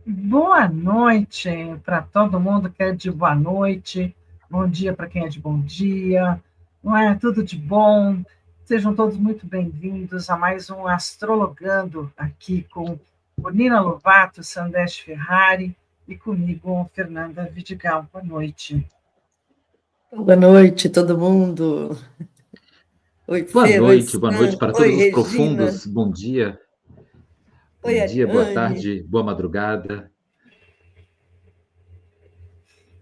Boa noite para todo mundo que é de boa noite, bom dia para quem é de bom dia, não é? Tudo de bom. Sejam todos muito bem-vindos a mais um Astrologando aqui com o Nina Lovato, Sandesh Ferrari e comigo, Fernanda Vidigal. Boa noite. Boa noite, todo mundo. Oi, Fer, oi, Boa noite Sam, para oi, todos os Regina, profundos. oi, Bom dia, boa Ariane. tarde, boa madrugada.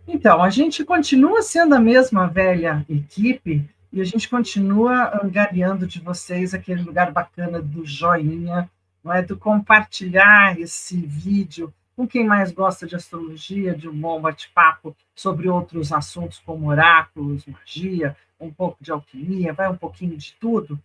Então, a gente continua sendo a mesma velha equipe e a gente continua angariando de vocês aquele lugar bacana do joinha, não é? Do compartilhar esse vídeo com quem mais gosta de astrologia, de um bom bate-papo sobre outros assuntos como oráculos, magia, um pouco de alquimia, vai um pouquinho de tudo,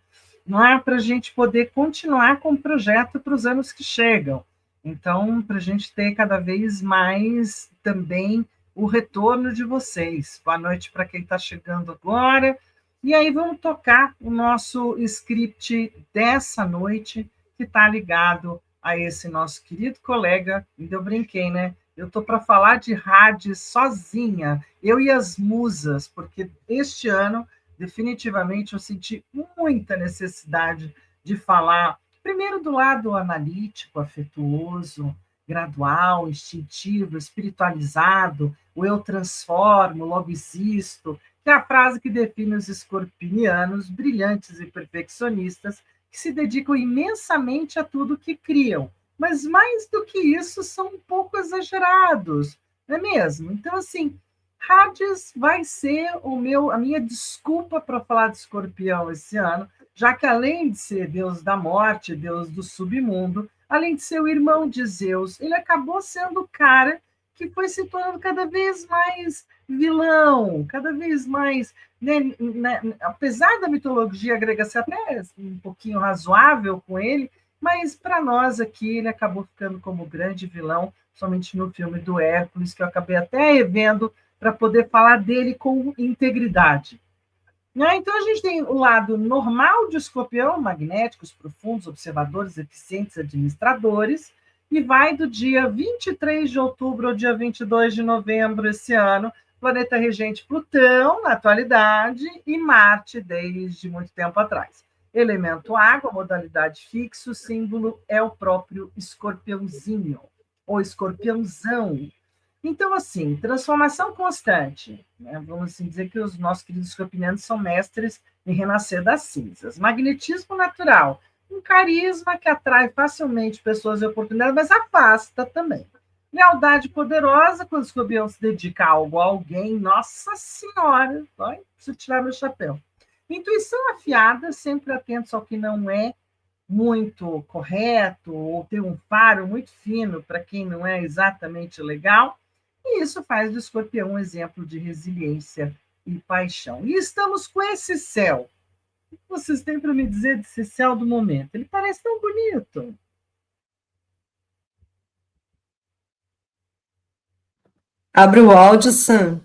não é? Para a gente poder continuar com o projeto para os anos que chegam. Então, para a gente ter cada vez mais também o retorno de vocês. Boa noite para quem está chegando agora. E aí vamos tocar o nosso script dessa noite, que está ligado a esse nosso querido colega. Ainda eu brinquei, né? Eu estou para falar de Hades sozinha, eu e as musas, porque este ano, definitivamente, eu senti muita necessidade de falar, primeiro, do lado analítico, afetuoso, gradual, instintivo, espiritualizado, o eu transformo, logo existo, que é a frase que define os escorpinianos brilhantes e perfeccionistas que se dedicam imensamente a tudo que criam. Mas mais do que isso, são um pouco exagerados, não é mesmo? Então, assim, Hades vai ser a minha desculpa para falar de escorpião esse ano, já que além de ser deus da morte, deus do submundo, além de ser o irmão de Zeus, ele acabou sendo o cara que foi se tornando cada vez mais vilão, cada vez mais. Apesar da mitologia grega ser até um pouquinho razoável com ele, mas para nós aqui ele acabou ficando como grande vilão, somente no filme do Hércules, que eu acabei até revendo para poder falar dele com integridade. Né? Então, a gente tem o lado normal de escorpião, magnéticos, profundos, observadores, eficientes, administradores, e vai do dia 23 de outubro ao dia 22 de novembro esse ano, planeta regente Plutão, na atualidade, e Marte, desde muito tempo atrás. Elemento água, modalidade fixo, o símbolo é o próprio escorpiãozinho, ou escorpiãozão. Então, assim, transformação constante. Né? Vamos assim dizer que os nossos queridos escorpianos são mestres em renascer das cinzas. Magnetismo natural. Um carisma que atrai facilmente pessoas e oportunidades, mas afasta também. Lealdade poderosa, quando o escorpião se dedica a algo a alguém, nossa senhora, preciso tirar meu chapéu. Intuição afiada, sempre atentos ao que não é muito correto, ou ter um faro muito fino para quem não é exatamente legal, e isso faz do escorpião um exemplo de resiliência e paixão. E estamos com esse céu. O que vocês têm para me dizer desse céu do momento? Ele parece tão bonito. Abre o áudio, Sam.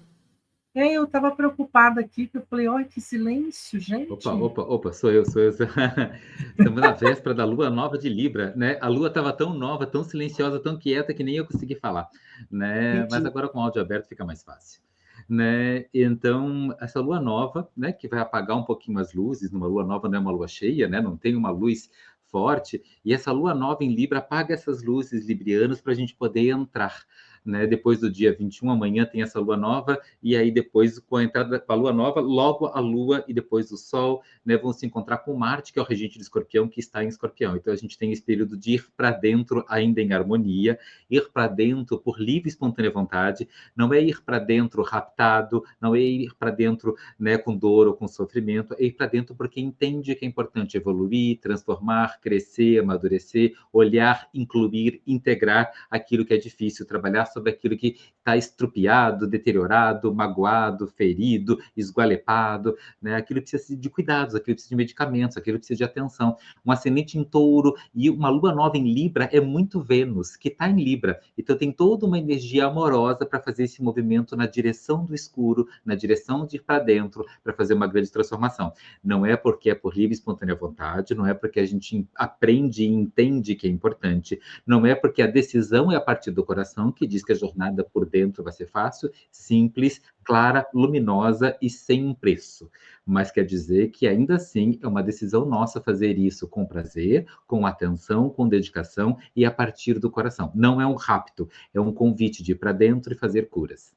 Eu estava preocupada aqui, que eu falei, olha que silêncio, Opa, gente. opa, opa, sou eu. Estamos na véspera da lua nova de Libra, né? A lua estava tão nova, tão silenciosa, tão quieta que nem eu consegui falar, né? Mas Entendi. agora com o áudio aberto fica mais fácil, né? Então, essa lua nova, né, que vai apagar um pouquinho as luzes, numa lua nova não é uma lua cheia, né? Não tem uma luz forte, e essa lua nova em Libra apaga essas luzes librianas para a gente poder entrar, né? Depois do dia 21, amanhã tem essa lua nova, e aí depois, com a entrada da lua nova, logo a lua e depois o sol, né, vão se encontrar com Marte, que é o regente de Escorpião, que está em Escorpião. Então a gente tem esse período de ir para dentro ainda em harmonia, ir para dentro por livre e espontânea vontade, não é ir para dentro raptado, não é ir para dentro, né, com dor ou com sofrimento, é ir para dentro porque entende que é importante evoluir, transformar, crescer, amadurecer, olhar, incluir, integrar aquilo que é difícil, trabalhar sobre aquilo que está estrupiado, deteriorado, magoado, ferido, esgualepado, né? Aquilo precisa de cuidados, aquilo precisa de medicamentos, aquilo precisa de atenção. Um ascendente em touro e uma lua nova em Libra é muito Vênus, que está em Libra. Então tem toda uma energia amorosa para fazer esse movimento na direção do escuro, na direção de ir para dentro, para fazer uma grande transformação. Não é porque é por livre e espontânea vontade, não é porque a gente aprende e entende que é importante, não é porque a decisão é a partir do coração, que diz que a jornada por dentro vai ser fácil, simples, clara, luminosa e sem um preço. Mas quer dizer que ainda assim é uma decisão nossa fazer isso com prazer, com atenção, com dedicação e a partir do coração. Não é um rapto, é um convite de ir para dentro e fazer curas.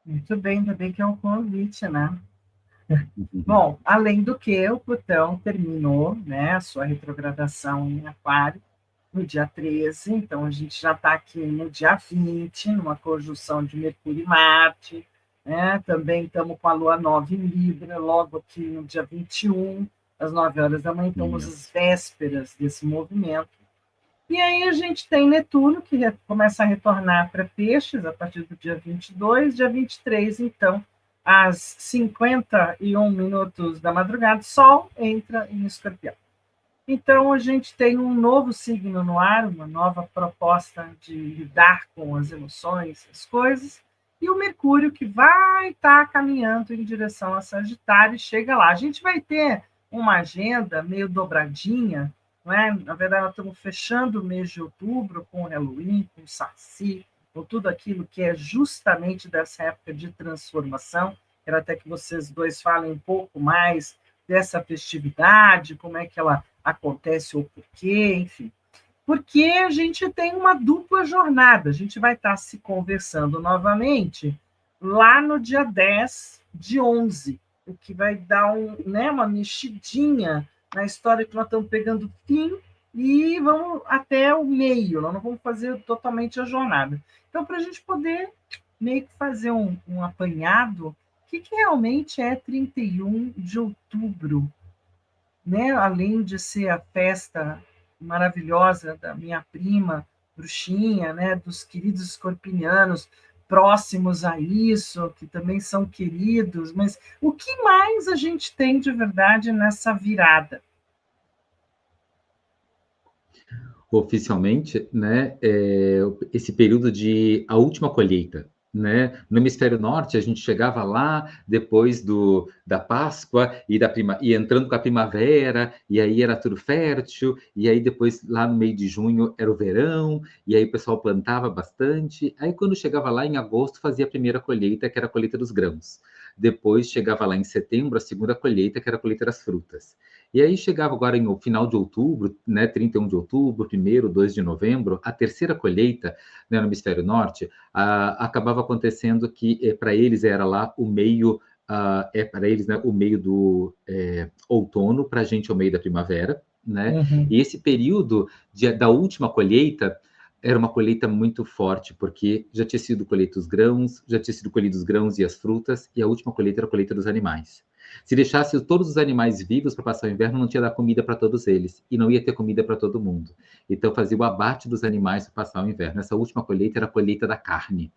Muito bem, ainda bem que é um convite, né? Bom, além do que, o Plutão terminou, né, a sua retrogradação em Aquário no dia 13, então a gente já está aqui no dia 20, numa conjunção de Mercúrio e Marte, né? Também estamos com a Lua nova em Libra, logo aqui no dia 21, às 9 horas da manhã, estamos às vésperas desse movimento. E aí a gente tem Netuno, que começa a retornar para Peixes a partir do dia 22, dia 23, então, às 51 minutos da madrugada, Sol entra em Escorpião. Então, a gente tem um novo signo no ar, uma nova proposta de lidar com as emoções, as coisas, e o Mercúrio que vai estar caminhando em direção a Sagitário e chega lá. A gente vai ter uma agenda meio dobradinha, não é? Na verdade, nós estamos fechando o mês de outubro com o Halloween, com o Saci, com tudo aquilo que é justamente dessa época de transformação. Quero até que vocês dois falem um pouco mais dessa festividade, como é que ela acontece ou por quê, enfim. Porque a gente tem uma dupla jornada. A gente vai estar se conversando novamente lá no dia 10 de 11, o que vai dar uma mexidinha na história que nós estamos pegando fim e vamos até o meio, nós não vamos fazer totalmente a jornada. Então, para a gente poder meio que fazer um apanhado, o que realmente é 31 de outubro, né? Além de ser a festa maravilhosa da minha prima, Bruxinha, né? Dos queridos escorpinianos próximos a isso, que também são queridos, mas o que mais a gente tem de verdade nessa virada? Oficialmente, né, esse período de a última colheita, né? No hemisfério norte, a gente chegava lá depois da Páscoa e entrando com a primavera, e aí era tudo fértil, e aí depois, lá no meio de junho, era o verão, e aí o pessoal plantava bastante. Aí, quando chegava lá em agosto, fazia a primeira colheita, que era a colheita dos grãos. Depois, chegava lá em setembro, a segunda colheita, que era a colheita das frutas. E aí chegava agora no final de outubro, né, 31 de outubro, 1º, 2 de novembro, a terceira colheita, né, no hemisfério norte, acabava acontecendo que para eles era lá o meio, para eles, né, o meio do outono, para a gente é o meio da primavera, né? Uhum. E esse período da última colheita era uma colheita muito forte, porque já tinha sido colheita os grãos, já tinha sido colhidos os grãos e as frutas, e a última colheita era a colheita dos animais. Se deixasse todos os animais vivos para passar o inverno, não tinha dar comida para todos eles, e não ia ter comida para todo mundo. Então fazia o abate dos animais para passar o inverno. Essa última colheita era a colheita da carne.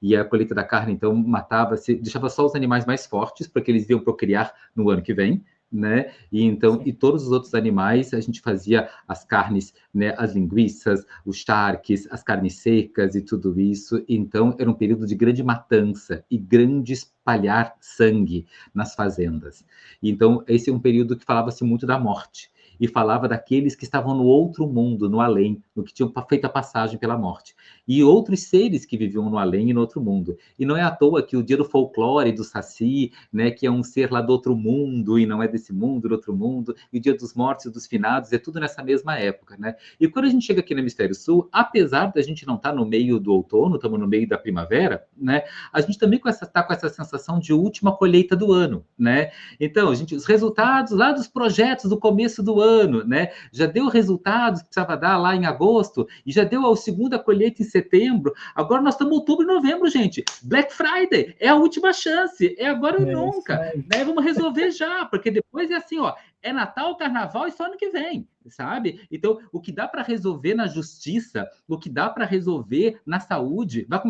E a colheita da carne, então, matava-se, deixava só os animais mais fortes, porque eles iam procriar no ano que vem, né? E então, e todos os outros animais, a gente fazia as carnes, né? As linguiças, os charques, as carnes secas e tudo isso. Então, era um período de grande matança e grande espalhar sangue nas fazendas. Então, esse é um período que falava-se muito da morte. E falava daqueles que estavam no outro mundo, no além, no que tinham feito a passagem pela morte. E outros seres que viviam no além e no outro mundo. E não é à toa que o dia do folclore do Saci, né, que é um ser lá do outro mundo, e não é desse mundo, do outro mundo, e o dia dos mortos e dos finados, é tudo nessa mesma época, né? E quando a gente chega aqui no Hemisfério Sul, apesar da gente não estar no meio do outono, estamos no meio da primavera, né? A gente também está com essa sensação de última colheita do ano, né? Então, os resultados lá dos projetos do começo do ano, né? Já deu resultados que precisava dar lá em agosto, e já deu a segunda colheita em setembro. Agora nós estamos em outubro e novembro, gente. Black Friday é a última chance, é agora ou nunca, né? Vamos resolver já, porque depois depois é assim, ó, é Natal, Carnaval e só ano que vem, sabe? Então, o que dá para resolver na justiça, o que dá para resolver na saúde, vai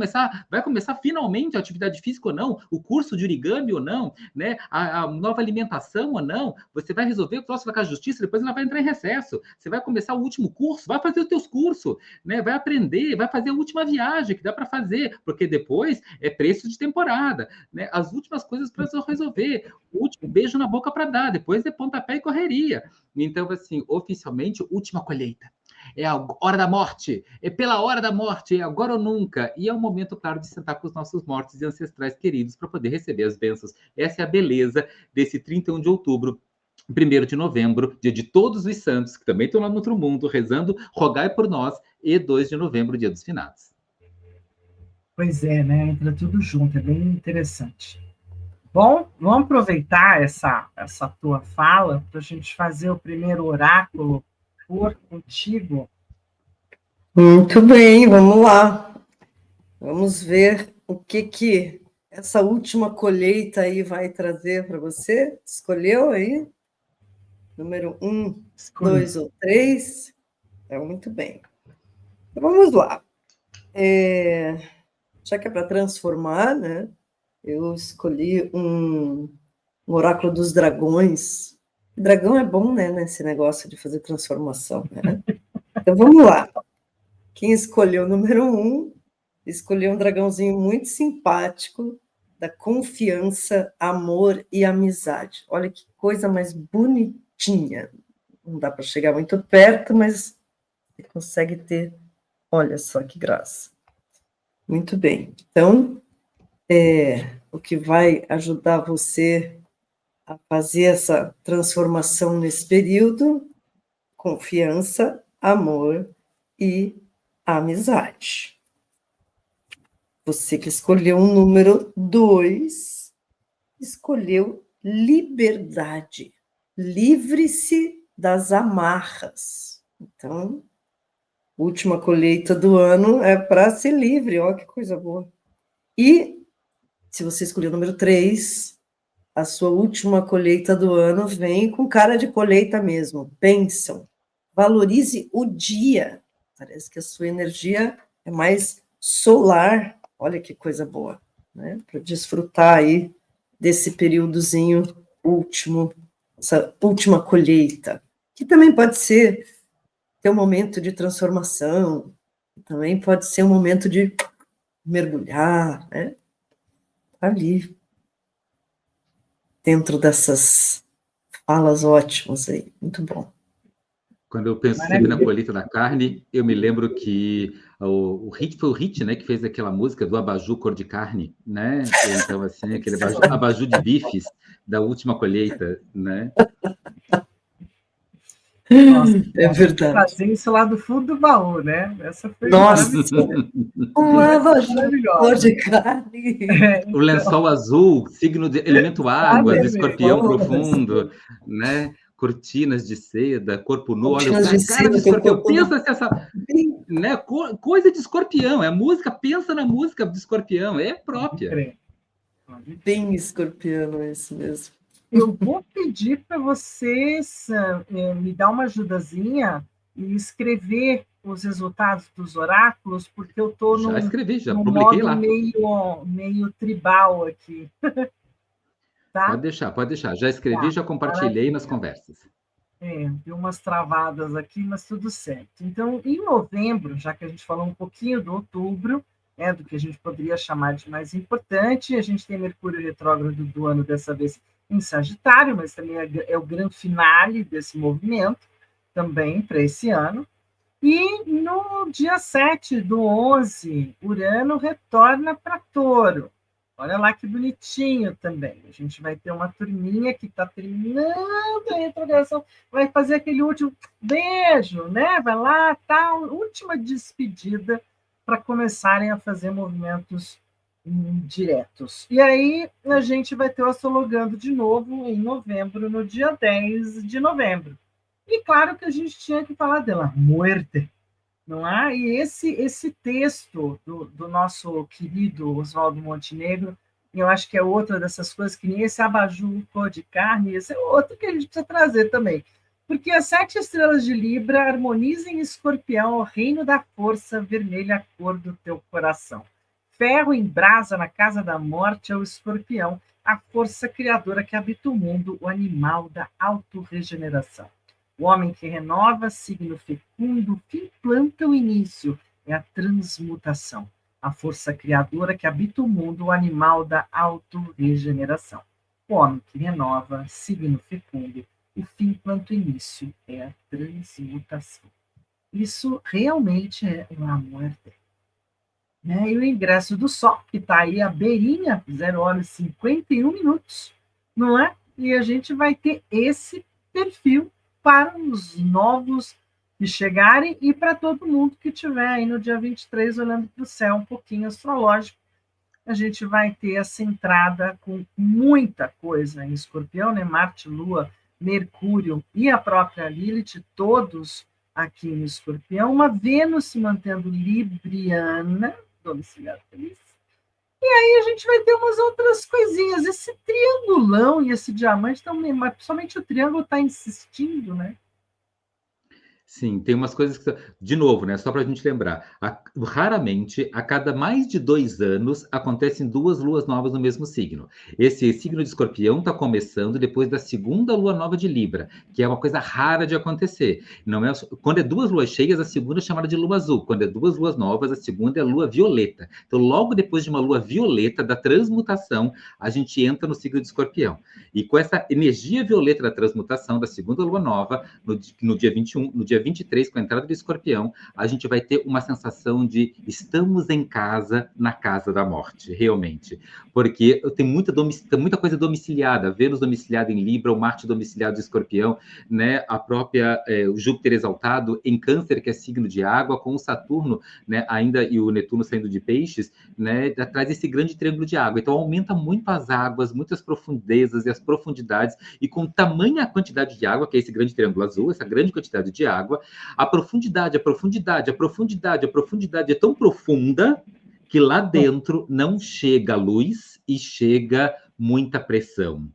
começar finalmente a atividade física ou não, o curso de origami ou não, né? A nova alimentação ou não, você vai resolver o próximo com a justiça, depois ela vai entrar em recesso. Você vai começar o último curso, vai fazer os teus cursos, né? Vai aprender, vai fazer a última viagem que dá para fazer, porque depois é preço de temporada, né? As últimas coisas para resolver, o último beijo na boca para dar, depois é pontapé e correria. Então, assim, oficialmente, última colheita. É a hora da morte, é pela hora da morte, é agora ou nunca. E é o momento, claro, de sentar com os nossos mortos e ancestrais queridos para poder receber as bênçãos. Essa é a beleza desse 31 de outubro, 1º de novembro, dia de todos os santos, que também estão lá no outro mundo, rezando, rogai por nós, e 2 de novembro, dia dos finados. Pois é, né? Entra tudo junto, é bem interessante. Bom, vamos aproveitar essa tua fala para a gente fazer o primeiro oráculo por contigo. Muito bem, vamos lá. Vamos ver o que essa última colheita aí vai trazer para você. Escolheu aí? Número 1, 2 ou 3? Muito bem. Então, vamos lá. Já que é para transformar, né? Eu escolhi um oráculo dos dragões. Dragão é bom, né? Nesse negócio de fazer transformação, né? Então, vamos lá. Quem escolheu o número 1, escolheu um dragãozinho muito simpático, da confiança, amor e amizade. Olha que coisa mais bonitinha. Não dá para chegar muito perto, mas você consegue ter. Olha só que graça. Muito bem. Então, o que vai ajudar você a fazer essa transformação nesse período? Confiança, amor e amizade. Você que escolheu o número 2, escolheu liberdade. Livre-se das amarras. Então, última colheita do ano é para ser livre, ó, que coisa boa. E, se você escolheu o número 3, a sua última colheita do ano vem com cara de colheita mesmo. Bênção. Valorize o dia. Parece que a sua energia é mais solar. Olha que coisa boa, né? Para desfrutar aí desse períodozinho último, essa última colheita, que também pode ser um momento de transformação, também pode ser um momento de mergulhar, né? Ali, dentro dessas falas ótimas aí, muito bom. Quando eu penso sempre na colheita da carne, eu me lembro que o Hit foi o Hit, né, que fez aquela música do abajur cor de carne, né? Então, assim, aquele abajur de bifes da última colheita, né? Nossa, é verdade. Fazer isso lá do fundo do baú, né? Essa foi Nossa, um abajur cor de carne. O lençol azul, signo de elemento água, de escorpião profundo, né? Cortinas de seda, corpo nu, olha, cara de escorpião, pensa se essa, né, coisa de escorpião, é a música, pensa na música de escorpião, é própria. Bem escorpiano, isso mesmo. Eu vou pedir para vocês me dar uma ajudazinha e escrever os resultados dos oráculos, porque eu estou Já escrevi, já num publiquei modo lá. meio tribal aqui. Tá? Pode deixar. Já escrevi, já compartilhei nas conversas. Deu umas travadas aqui, mas tudo certo. Então, em novembro, já que a gente falou um pouquinho do outubro, do que a gente poderia chamar de mais importante, a gente tem Mercúrio retrógrado do ano, dessa vez em Sagitário, mas também é o grande finale desse movimento, também para esse ano. E no dia 7/11, Urano retorna para Touro. Olha lá que bonitinho também. A gente vai ter uma turminha que está terminando a retrogradação, vai fazer aquele último beijo, né? Vai lá, tá, última despedida para começarem a fazer movimentos diretos. E aí a gente vai ter o astrologando de novo em novembro, no dia 10 de novembro. E claro que a gente tinha que falar dela, muerte, não é? E esse texto do nosso querido Oswaldo Montenegro eu acho que é outra dessas coisas, que nem esse abajur cor de carne, esse é outro que a gente precisa trazer também. Porque as 7 estrelas de Libra harmonizam em Escorpião o reino da força vermelha, a cor do teu coração. Ferro em brasa na casa da morte é o Escorpião, a força criadora que habita o mundo, o animal da autorregeneração. O homem que renova, signo fecundo, fim planta o início, é a transmutação. A força criadora que habita o mundo, o animal da autorregeneração. O homem que renova, signo fecundo, o fim planta o início, é a transmutação. Isso realmente é o amor eterno. E o ingresso do Sol, que está aí à beirinha, 0h51, não é? E a gente vai ter esse perfil para os novos que chegarem e para todo mundo que estiver aí no dia 23 olhando para o céu um pouquinho astrológico. A gente vai ter essa entrada com muita coisa em Escorpião, né? Marte, Lua, Mercúrio e a própria Lilith, todos aqui em Escorpião. Uma Vênus se mantendo libriana, domiciliar feliz. E aí a gente vai ter umas outras coisinhas. Esse triangulão e esse diamante também, mas principalmente o triângulo está insistindo, né? Sim, tem umas coisas que, de novo, né? Só para a gente lembrar, raramente, a cada mais de 2 anos, acontecem 2 luas novas no mesmo signo. Esse signo de Escorpião está começando depois da segunda lua nova de Libra, que é uma coisa rara de acontecer. Não é, quando é 2 luas cheias, a segunda é chamada de lua azul. Quando é 2 luas novas, a segunda é a lua violeta. Então, logo depois de uma lua violeta, da transmutação, a gente entra no signo de Escorpião. E com essa energia violeta da transmutação, da segunda lua nova, no dia 21, no dia 23, com a entrada do Escorpião, a gente vai ter uma sensação de estamos em casa, na casa da morte, realmente. Porque tem muita coisa domiciliada, Vênus domiciliada em Libra, o Marte domiciliado em Escorpião, né? A própria o Júpiter exaltado em Câncer, que é signo de água, com o Saturno, né? Ainda e o Netuno saindo de Peixes, né? Traz esse grande triângulo de água. Então aumenta muito as águas, muitas profundezas e as profundidades, e com tamanha quantidade de água, que é esse grande triângulo azul, essa grande quantidade de água, a profundidade é tão profunda que lá dentro não chega luz e chega muita pressão.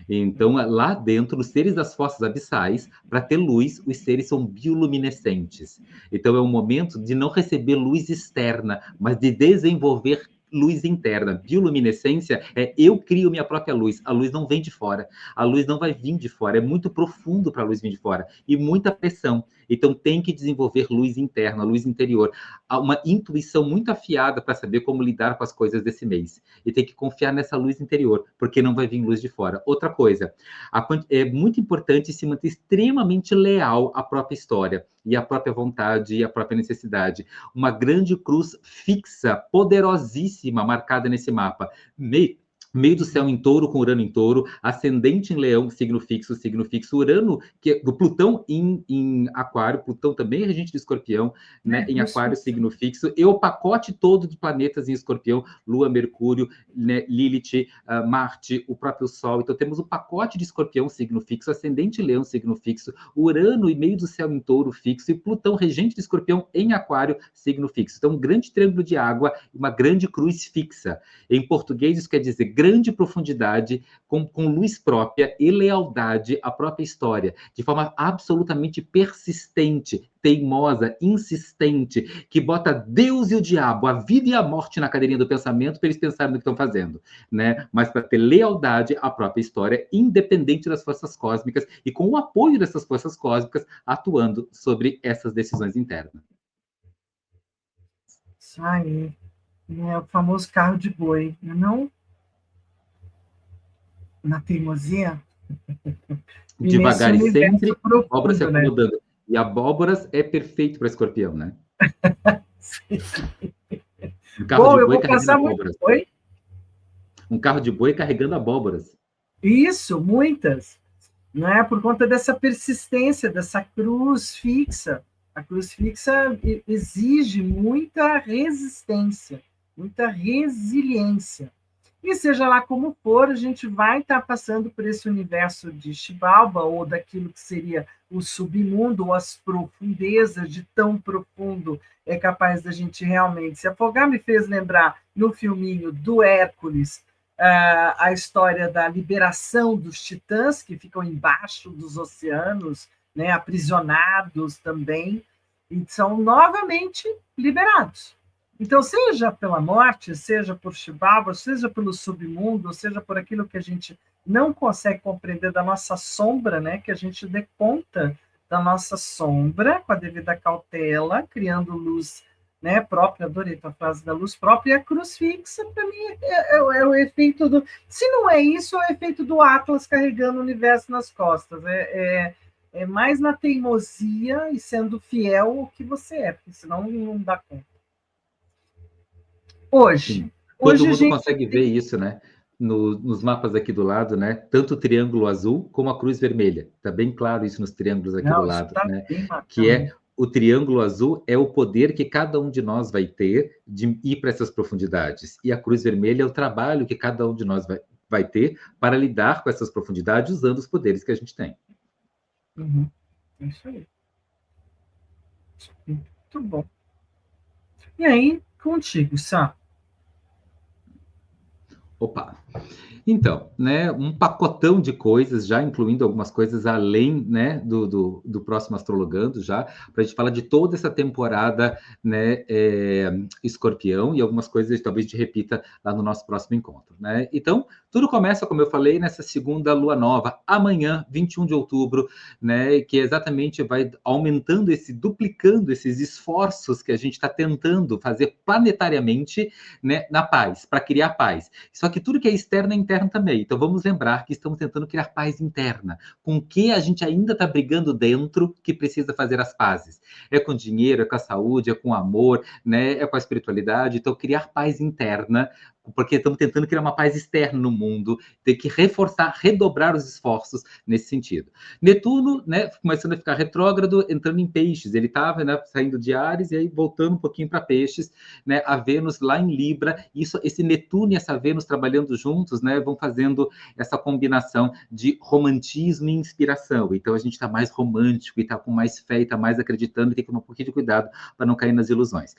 Então, lá dentro, os seres das fossas abissais, para ter luz, os seres são bioluminescentes. Então, é um momento de não receber luz externa, mas de desenvolver luz interna. Bioluminescência é eu crio minha própria luz. A luz não vem de fora. A luz não vai vir de fora. É muito profundo para a luz vir de fora. E muita pressão. Então tem que desenvolver luz interna, luz interior. Há uma intuição muito afiada para saber como lidar com as coisas desse mês. E tem que confiar nessa luz interior, porque não vai vir luz de fora. Outra coisa, é muito importante se manter extremamente leal à própria história e à própria vontade e à própria necessidade. Uma grande cruz fixa, poderosíssima, marcada nesse mapa. Meio do céu em touro, com Urano em touro, ascendente em leão, signo fixo, Urano, que é do Plutão em aquário, Plutão também é regente de Escorpião, né, em aquário, signo fixo, e o pacote todo de planetas em Escorpião, Lua, Mercúrio, né, Lilith, Marte, o próprio Sol. Então temos o pacote de Escorpião, signo fixo, ascendente em leão, signo fixo, Urano e meio do céu em touro fixo, e Plutão, regente de Escorpião em aquário, signo fixo. Então um grande triângulo de água, uma grande cruz fixa. Em português isso quer dizer grande profundidade, com luz própria e lealdade à própria história, de forma absolutamente persistente, teimosa, insistente, que bota Deus e o diabo, a vida e a morte na cadeirinha do pensamento para eles pensarem no que estão fazendo, né? Mas para ter lealdade à própria história, independente das forças cósmicas e com o apoio dessas forças cósmicas atuando sobre essas decisões internas. Isso aí. É o famoso carro de boi, não? Na teimosia. Devagar e sempre, profundo, abóbora se acomodando. Né? E abóboras é perfeito para Escorpião, né? Um carro de boi carregando abóboras. Um carro de boi carregando abóboras. Isso, muitas. Não é? Por conta dessa persistência, dessa cruz fixa. A cruz fixa exige muita resistência, muita resiliência. E seja lá como for, a gente vai estar passando por esse universo de Xibalba, ou daquilo que seria o submundo, ou as profundezas de tão profundo é capaz da gente realmente se afogar. Me fez lembrar no filminho do Hércules, a história da liberação dos titãs, que ficam embaixo dos oceanos, né, aprisionados também, e são novamente liberados. Então, seja pela morte, seja por Xibalba, seja pelo submundo, seja por aquilo que a gente não consegue compreender da nossa sombra, né, que a gente dê conta da nossa sombra com a devida cautela, criando luz, né, própria, adorei a frase da luz própria, e a cruz fixa, para mim, é o efeito do... Se não é isso, é o efeito do Atlas carregando o universo nas costas. É mais na teimosia e sendo fiel ao que você é, porque senão não dá conta. Hoje todo mundo gente consegue ver isso, né? Nos mapas aqui do lado, né? Tanto o triângulo azul como a cruz vermelha. Está bem claro isso nos triângulos aqui do lado, né? Que é o triângulo azul é o poder que cada um de nós vai ter de ir para essas profundidades. E a cruz vermelha é o trabalho que cada um de nós vai ter para lidar com essas profundidades usando os poderes que a gente tem. Uhum. É isso aí. Muito bom. E aí, contigo, Sá? Opa! Então, né, um pacotão de coisas, já incluindo algumas coisas além, né, do próximo Astrologando, já, para a gente falar de toda essa temporada, né, Escorpião, e algumas coisas talvez a gente repita lá no nosso próximo encontro, né? Então, tudo começa, como eu falei, nessa segunda lua nova, amanhã, 21 de outubro, né, que exatamente vai aumentando, duplicando esses esforços que a gente está tentando fazer planetariamente, né, na paz, para criar paz. Só que tudo que é externo é interno também. Então vamos lembrar que estamos tentando criar paz interna. Com o que a gente ainda está brigando dentro que precisa fazer as pazes? É com dinheiro, é com a saúde, é com o amor, né? É com a espiritualidade. Então criar paz interna, porque estamos tentando criar uma paz externa no mundo, ter que reforçar, redobrar os esforços nesse sentido. Netuno, né, começando a ficar retrógrado, entrando em peixes. Ele estava, né, saindo de Áries e aí voltando um pouquinho para peixes, né, a Vênus lá em Libra. Esse Netuno e essa Vênus trabalhando juntos, né, vão fazendo essa combinação de romantismo e inspiração. Então a gente está mais romântico e está com mais fé e está mais acreditando e tem que tomar um pouquinho de cuidado para não cair nas ilusões.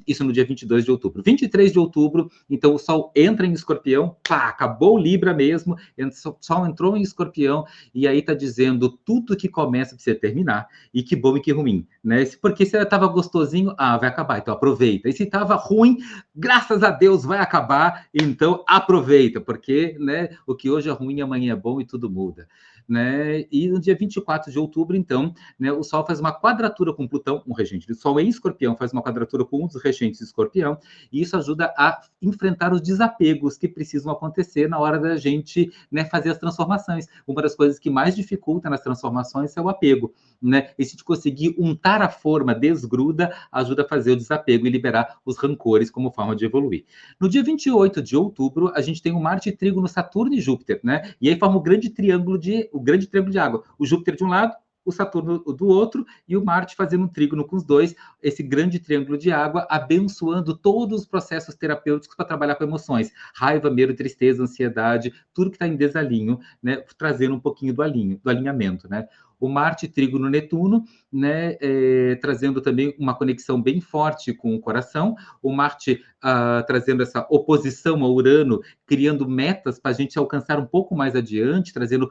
Isso no dia 22 de outubro. 23 de outubro, então o Sol entra em Escorpião, pá, acabou Libra mesmo, o Sol entrou em Escorpião, e aí está dizendo tudo que começa precisa terminar, e que bom e que ruim, né? Porque se estava gostosinho, vai acabar, então aproveita. E se estava ruim, graças a Deus vai acabar, então aproveita, porque, né, o que hoje é ruim, amanhã é bom e tudo muda. Né? E no dia 24 de outubro, então, né, o Sol faz uma quadratura com Plutão, um regente do Sol em Escorpião, faz uma quadratura com um dos regentes de Escorpião, e isso ajuda a enfrentar os desapegos que precisam acontecer na hora da gente, né, fazer as transformações. Uma das coisas que mais dificulta nas transformações é o apego, né? E se a gente conseguir untar a forma, desgruda, ajuda a fazer o desapego e liberar os rancores como forma de evoluir. No dia 28 de outubro, a gente tem o Marte trígono Saturno e Júpiter, né? E aí forma o grande triângulo de água. O Júpiter de um lado, o Saturno do outro, e o Marte fazendo um trígono com os dois, esse grande triângulo de água, abençoando todos os processos terapêuticos para trabalhar com emoções, raiva, medo, tristeza, ansiedade, tudo que está em desalinho, né, trazendo um pouquinho do alinhamento, né? O Marte trígono Netuno, né, trazendo também uma conexão bem forte com o coração, o Marte trazendo essa oposição ao Urano, criando metas para a gente alcançar um pouco mais adiante, trazendo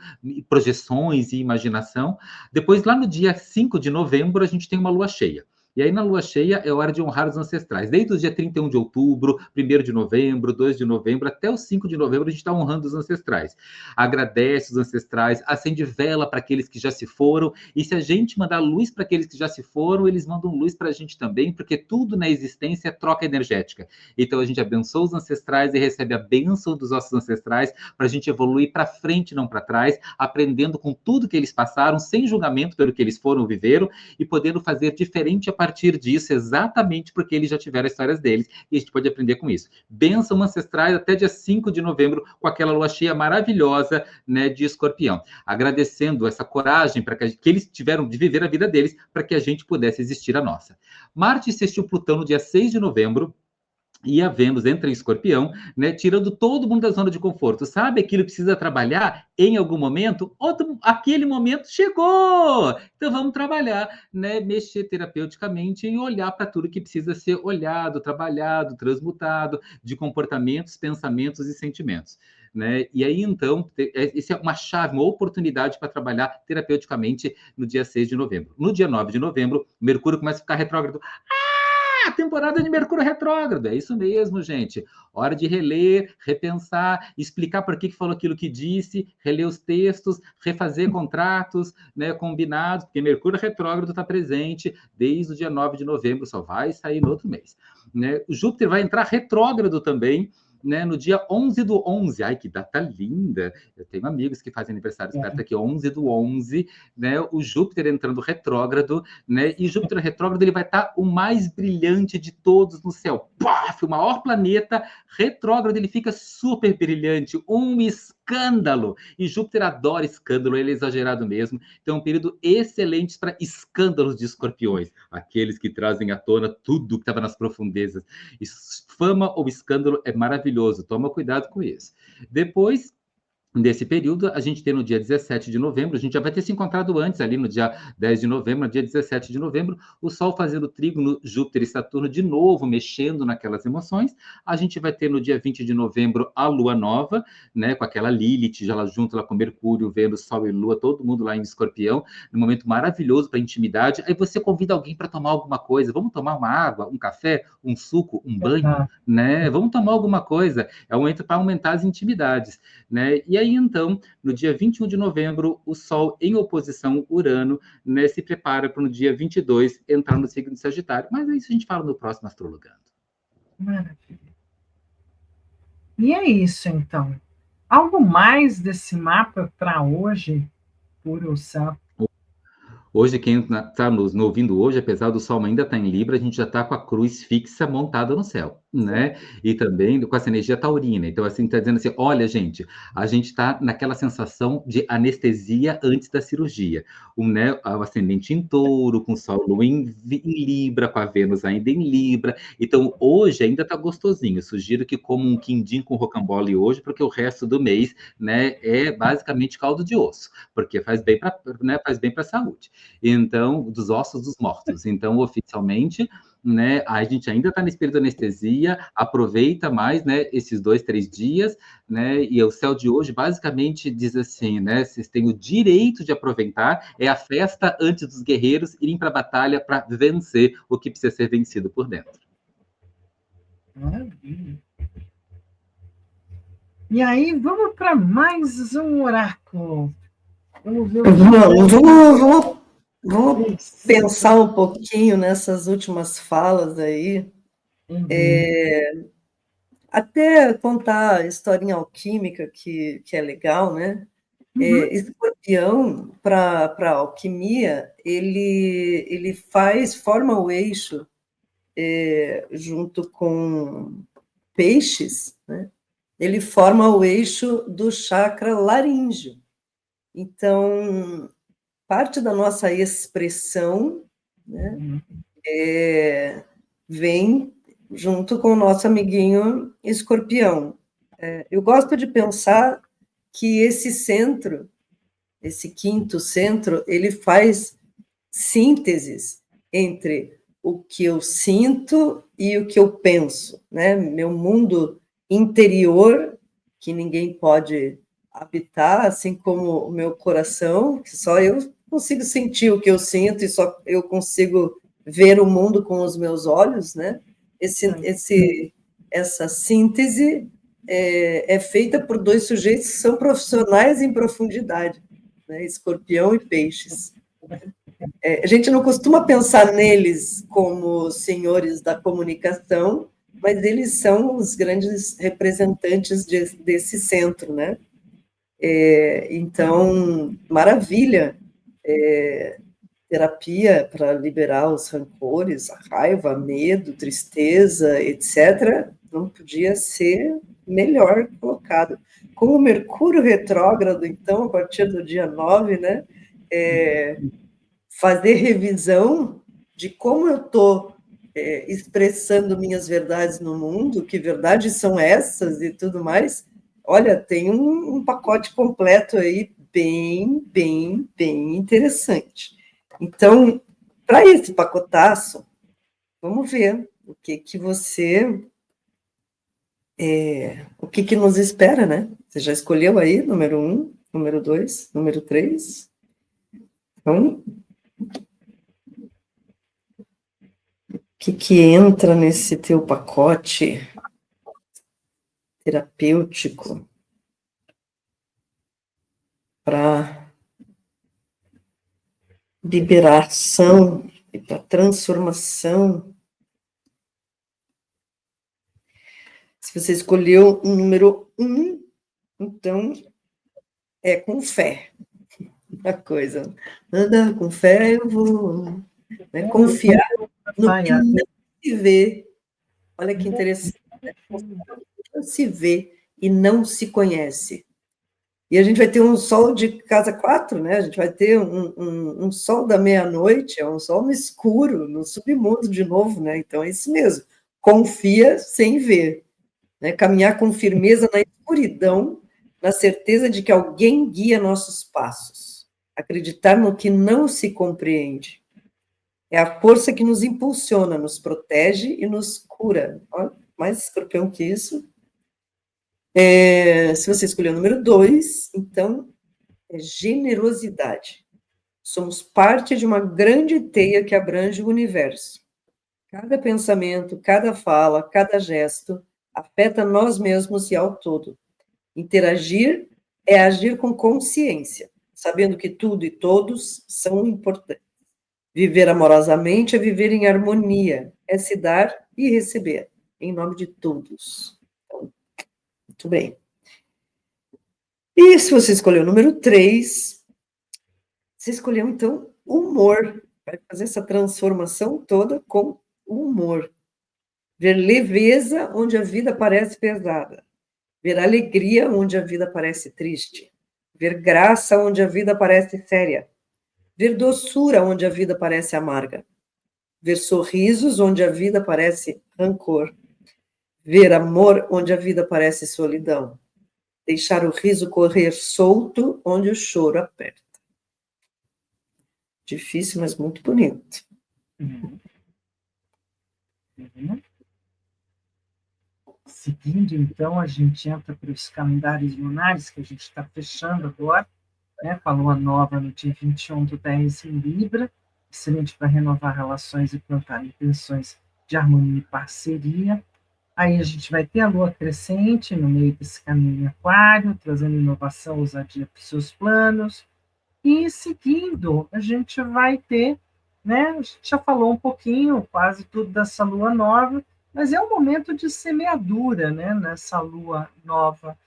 projeções e imaginação. Depois, lá no dia 5 de novembro, a gente tem uma lua cheia. E aí, na lua cheia, é hora de honrar os ancestrais. Desde o dia 31 de outubro, 1º de novembro, 2 de novembro, até o 5 de novembro, a gente está honrando os ancestrais. Agradece os ancestrais, acende vela para aqueles que já se foram, e se a gente mandar luz para aqueles que já se foram, eles mandam luz para a gente também, porque tudo na existência é troca energética. Então, a gente abençoa os ancestrais e recebe a bênção dos nossos ancestrais para a gente evoluir para frente, não para trás, aprendendo com tudo que eles passaram, sem julgamento pelo que eles foram, viveram, e podendo fazer diferente a partir disso, exatamente porque eles já tiveram histórias deles, e a gente pode aprender com isso. Bênção ancestrais até dia 5 de novembro, com aquela lua cheia maravilhosa, né, de Escorpião. Agradecendo essa coragem para que eles tiveram de viver a vida deles, para que a gente pudesse existir a nossa. Marte sextil Plutão no dia 6 de novembro, E a Vênus entra em Escorpião, né, tirando todo mundo da zona de conforto. Sabe aquilo que precisa trabalhar em algum momento? Aquele momento chegou! Então vamos trabalhar, né, mexer terapeuticamente e olhar para tudo que precisa ser olhado, trabalhado, transmutado, de comportamentos, pensamentos e sentimentos. Né? E aí, então, essa é uma chave, uma oportunidade para trabalhar terapeuticamente no dia 6 de novembro. No dia 9 de novembro, Mercúrio começa a ficar retrógrado. Temporada de Mercúrio retrógrado, é isso mesmo, gente. Hora de reler, repensar, explicar por que falou aquilo que disse, reler os textos, refazer contratos, né, combinados, porque Mercúrio retrógrado está presente desde o dia 9 de novembro, só vai sair no outro mês. Né? O Júpiter vai entrar retrógrado também, né, no dia 11 do 11. Ai, que data linda! Eu tenho amigos que fazem aniversário perto aqui, 11 do 11, né, o Júpiter entrando retrógrado, né, e Júpiter retrógrado ele vai estar o mais brilhante de todos no céu. Paf, o maior planeta retrógrado, ele fica super brilhante, um escândalo. E Júpiter adora escândalo, ele é exagerado mesmo. Então é um período excelente para escândalos de escorpiões, aqueles que trazem à tona tudo que estava nas profundezas. Fama ou escândalo é maravilhoso, toma cuidado com isso. Depois desse período, a gente tem no dia 17 de novembro, a gente já vai ter se encontrado antes, ali no dia 10 de novembro, no dia 17 de novembro, o Sol fazendo trígono Júpiter e Saturno de novo, mexendo naquelas emoções. A gente vai ter no dia 20 de novembro a Lua Nova, né, com aquela Lilith, já lá junto lá com Mercúrio, Vênus, Sol e Lua, todo mundo lá em Escorpião, num momento maravilhoso para intimidade. Aí você convida alguém para tomar alguma coisa, vamos tomar uma água, um café, um suco, um banho, né? Vamos tomar alguma coisa. É um momento para aumentar as intimidades, né? E aí, então, no dia 21 de novembro, o Sol em oposição Urano, né, se prepara para no dia 22 entrar no signo de Sagitário. Mas isso a gente fala no próximo Astrologando. Maravilha. E é isso, então. Algo mais desse mapa para hoje, por Ursa? Hoje, quem está nos ouvindo hoje, apesar do Sol ainda estar em Libra, a gente já está com a cruz fixa montada no céu, né? E também com essa energia taurina. Então, assim, está dizendo assim, olha, gente, a gente está naquela sensação de anestesia antes da cirurgia. Né, o ascendente em touro, com o Sol Lua em Libra, com a Vênus ainda em Libra. Então, hoje ainda está gostosinho. Sugiro que coma um quindim com rocambole hoje, porque o resto do mês, né, é basicamente caldo de osso, porque faz bem para, né, faz bem para a saúde. Então, dos ossos dos mortos. Então, oficialmente, né, a gente ainda está nesse período de anestesia, aproveita mais, né, esses 2, 3 dias, né, e o céu de hoje basicamente diz assim, né, vocês têm o direito de aproveitar, é a festa antes dos guerreiros irem para a batalha para vencer o que precisa ser vencido por dentro. Maravilha. E aí, vamos para mais um oráculo. Vamos pensar um pouquinho nessas últimas falas aí. Até contar a historinha alquímica, que é legal, né? Escorpião, para alquimia, ele forma o eixo junto com peixes, né? Ele forma o eixo do chakra laríngeo. Então, parte da nossa expressão, né, vem junto com o nosso amiguinho escorpião. Eu gosto de pensar que esse centro, esse quinto centro, ele faz sínteses entre o que eu sinto e o que eu penso, né? Meu mundo interior, que ninguém pode habitar, assim como o meu coração, que só eu consigo sentir o que eu sinto e só eu consigo ver o mundo com os meus olhos, né? Essa síntese é feita por dois sujeitos que são profissionais em profundidade, né? Escorpião e peixes. A gente não costuma pensar neles como senhores da comunicação, mas eles são os grandes representantes desse centro, né? Então, maravilha, terapia para liberar os rancores, a raiva, medo, tristeza, etc., não podia ser melhor colocado. Com o Mercúrio retrógrado, então, a partir do dia 9, né, fazer revisão de como eu estou expressando minhas verdades no mundo, que verdades são essas e tudo mais, olha, tem um pacote completo aí bem interessante. Então, para esse pacotaço, vamos ver o que você... o que nos espera, né? Você já escolheu aí, número 1, número 2, número 3? Então, o que entra nesse teu pacote terapêutico para liberação e para transformação? Se você escolheu o número 1, então é com fé a coisa. Anda com fé, eu vou, né? Confiar no que não se vê. Olha que interessante. Não se vê e não se conhece. E a gente vai ter um sol de casa 4, né? A gente vai ter um sol da meia-noite, é um sol no escuro, no submundo de novo, né? Então é isso mesmo. Confia sem ver, né? Caminhar com firmeza na escuridão, na certeza de que alguém guia nossos passos. Acreditar no que não se compreende. É a força que nos impulsiona, nos protege e nos cura. Olha, mais escorpião que isso. Se você escolher o número 2, então, é generosidade. Somos parte de uma grande teia que abrange o universo. Cada pensamento, cada fala, cada gesto afeta nós mesmos e ao todo. Interagir é agir com consciência, sabendo que tudo e todos são importantes. Viver amorosamente é viver em harmonia, é se dar e receber, em nome de todos. Então, muito bem. E se você escolheu o número 3, você escolheu, então, humor. Vai fazer essa transformação toda com humor. Ver leveza onde a vida parece pesada. Ver alegria onde a vida parece triste. Ver graça onde a vida parece séria. Ver doçura onde a vida parece amarga. Ver sorrisos onde a vida parece rancor. Ver amor onde a vida parece solidão. Deixar o riso correr solto onde o choro aperta. Difícil, mas muito bonito. Seguindo, então, a gente entra para os calendários lunares, que a gente está fechando agora, né, com a lua nova no dia 21/10 em Libra, excelente para renovar relações e plantar intenções de harmonia e parceria. Aí a gente vai ter a lua crescente no meio desse caminho em Aquário, trazendo inovação, ousadia para os seus planos. E seguindo, a gente vai ter, né? A gente já falou um pouquinho, quase tudo dessa lua nova, mas é um momento de semeadura, né? Nessa lua nova,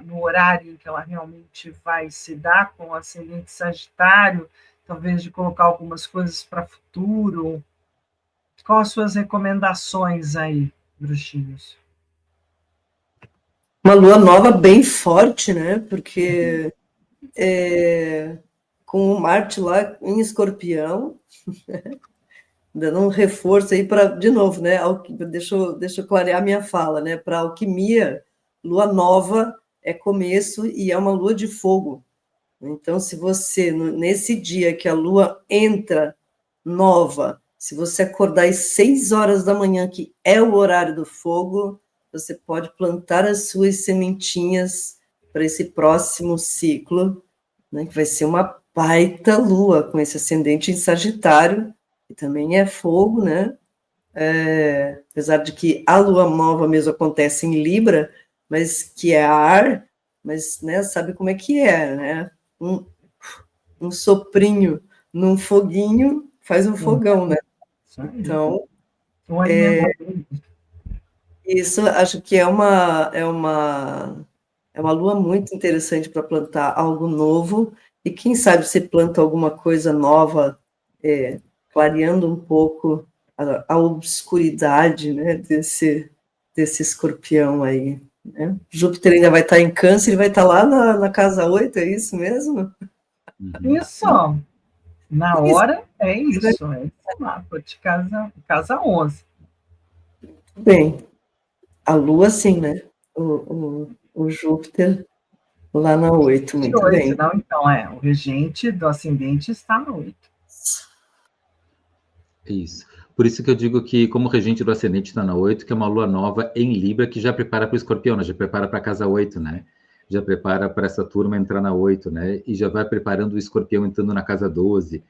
no horário em que ela realmente vai se dar com o ascendente Sagitário, talvez de colocar algumas coisas para futuro. Quais as suas recomendações aí, bruxinhos? Uma lua nova bem forte, né? Porque com o Marte lá em Escorpião, dando um reforço aí para, de novo, né? Deixa eu clarear minha fala, né? Para alquimia, lua nova é começo e é uma lua de fogo. Então, se você, nesse dia que a lua entra nova, se você acordar às 6 horas da manhã, que é o horário do fogo, você pode plantar as suas sementinhas para esse próximo ciclo, né, que vai ser uma baita lua, com esse ascendente em Sagitário, que também é fogo, né? Apesar de que a lua nova mesmo acontece em Libra, mas que é ar, mas, né, sabe como é que é, né? Um soprinho num foguinho faz um fogão, né? Então, isso acho que é uma lua muito interessante para plantar algo novo, e quem sabe você planta alguma coisa nova, clareando um pouco a obscuridade, né, desse escorpião aí, né? Júpiter ainda vai estar em Câncer, ele vai estar lá na casa 8, é isso mesmo? Isso! Na hora, é isso, é esse mapa de casa 11. Bem, a Lua, sim, né? O Júpiter lá na 8, muito 8, bem. não, então, o regente do ascendente está na 8. Isso. Por isso que eu digo que, como o regente do ascendente está na 8, que é uma lua nova em Libra, que já prepara para o escorpião, né? Já prepara para a casa 8, né? Já prepara para essa turma entrar na 8, né? E já vai preparando o escorpião entrando na casa 12.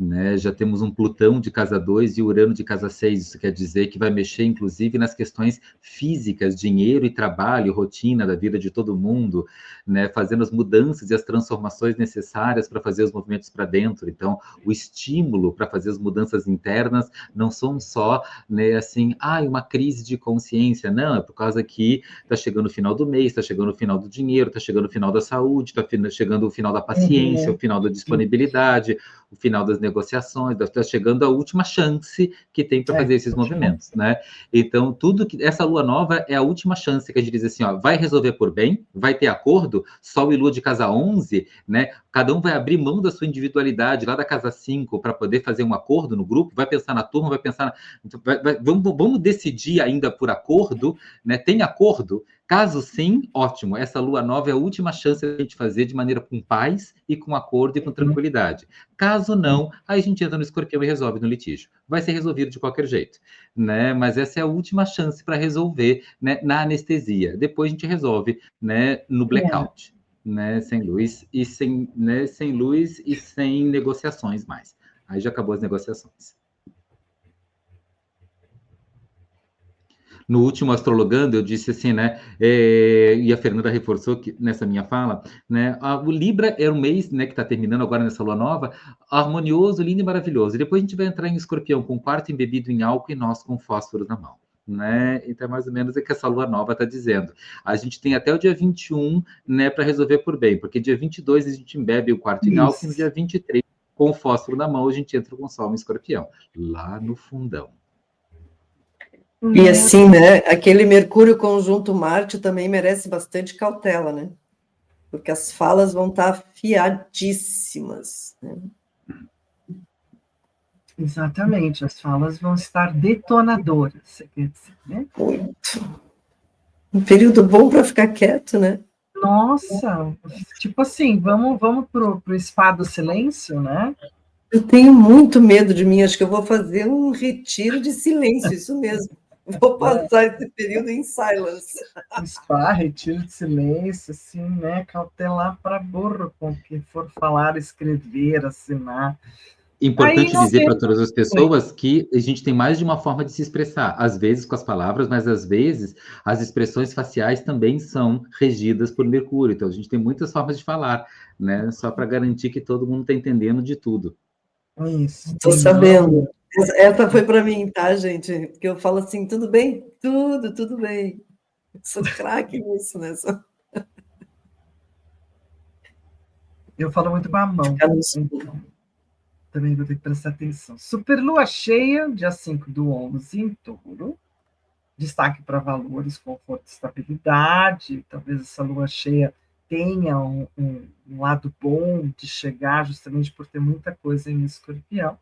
Né? Já temos um Plutão de casa 2 e Urano de casa 6. Isso quer dizer que vai mexer, inclusive, nas questões físicas, dinheiro e trabalho, rotina da vida de todo mundo, né? Fazendo as mudanças e as transformações necessárias para fazer os movimentos para dentro. Então, o estímulo para fazer as mudanças internas não são só, né, assim, uma crise de consciência. Não, é por causa que está chegando o final do mês, está chegando o final do dinheiro, está chegando o final da saúde, está chegando o final da paciência, o final da disponibilidade, o final das negociações, está chegando a última chance que tem para fazer esses movimentos, né? Então, tudo que essa lua nova é a última chance que a gente diz assim, ó, vai resolver por bem, vai ter acordo, Sol e Lua de casa 11, né? Cada um vai abrir mão da sua individualidade lá da casa 5 para poder fazer um acordo no grupo, vai pensar na turma, vai pensar vamos decidir ainda por acordo, né? Tem acordo? Caso sim, ótimo. Essa lua nova é a última chance de a gente fazer de maneira com paz e com acordo e com tranquilidade. Caso não, aí a gente entra no escorpião e resolve no litígio. Vai ser resolvido de qualquer jeito, né? Mas essa é a última chance para resolver, né, na anestesia. Depois a gente resolve, né, no blackout, né, sem luz e sem luz e sem negociações mais. Aí já acabou as negociações. No último Astrologando, eu disse assim, né? E a Fernanda reforçou que, nessa minha fala, né? O Libra é um mês, né, que está terminando agora nessa lua nova, harmonioso, lindo e maravilhoso. E depois a gente vai entrar em Escorpião com o quarto embebido em álcool e nós com fósforo na mão. Né? Então, mais ou menos é que essa lua nova está dizendo. A gente tem até o dia 21, né, para resolver por bem, porque dia 22 a gente embebe o quarto em álcool e no dia 23, com o fósforo na mão, a gente entra com o sol em Escorpião, lá no fundão. E assim, né, aquele Mercúrio conjunto Marte também merece bastante cautela, né? Porque as falas vão estar afiadíssimas, né? Exatamente, as falas vão estar detonadoras, você quer dizer, né? Muito. Um período bom para ficar quieto, né? Nossa, tipo assim, vamos pro spa do silêncio, né? Eu tenho muito medo de mim, acho que eu vou fazer um retiro de silêncio, isso mesmo. Vou passar esse período em silence. Spa, retiro de silêncio, assim, né? Cautelar para burro com quem for falar, escrever, assinar. Importante dizer para todas as pessoas que a gente tem mais de uma forma de se expressar, às vezes com as palavras, mas às vezes as expressões faciais também são regidas por Mercúrio. Então a gente tem muitas formas de falar, né? Só para garantir que todo mundo está entendendo de tudo. Isso. Estou sabendo. Essa foi para mim, tá, gente? Porque eu falo assim, tudo bem? Tudo bem. Eu sou craque nisso, né? Eu falo muito com a mão. Então, também vou ter que prestar atenção. Superlua cheia, dia 5/11, em Touro. Destaque para valores, conforto e estabilidade. Talvez essa lua cheia tenha um lado bom de chegar, justamente por ter muita coisa em Escorpião.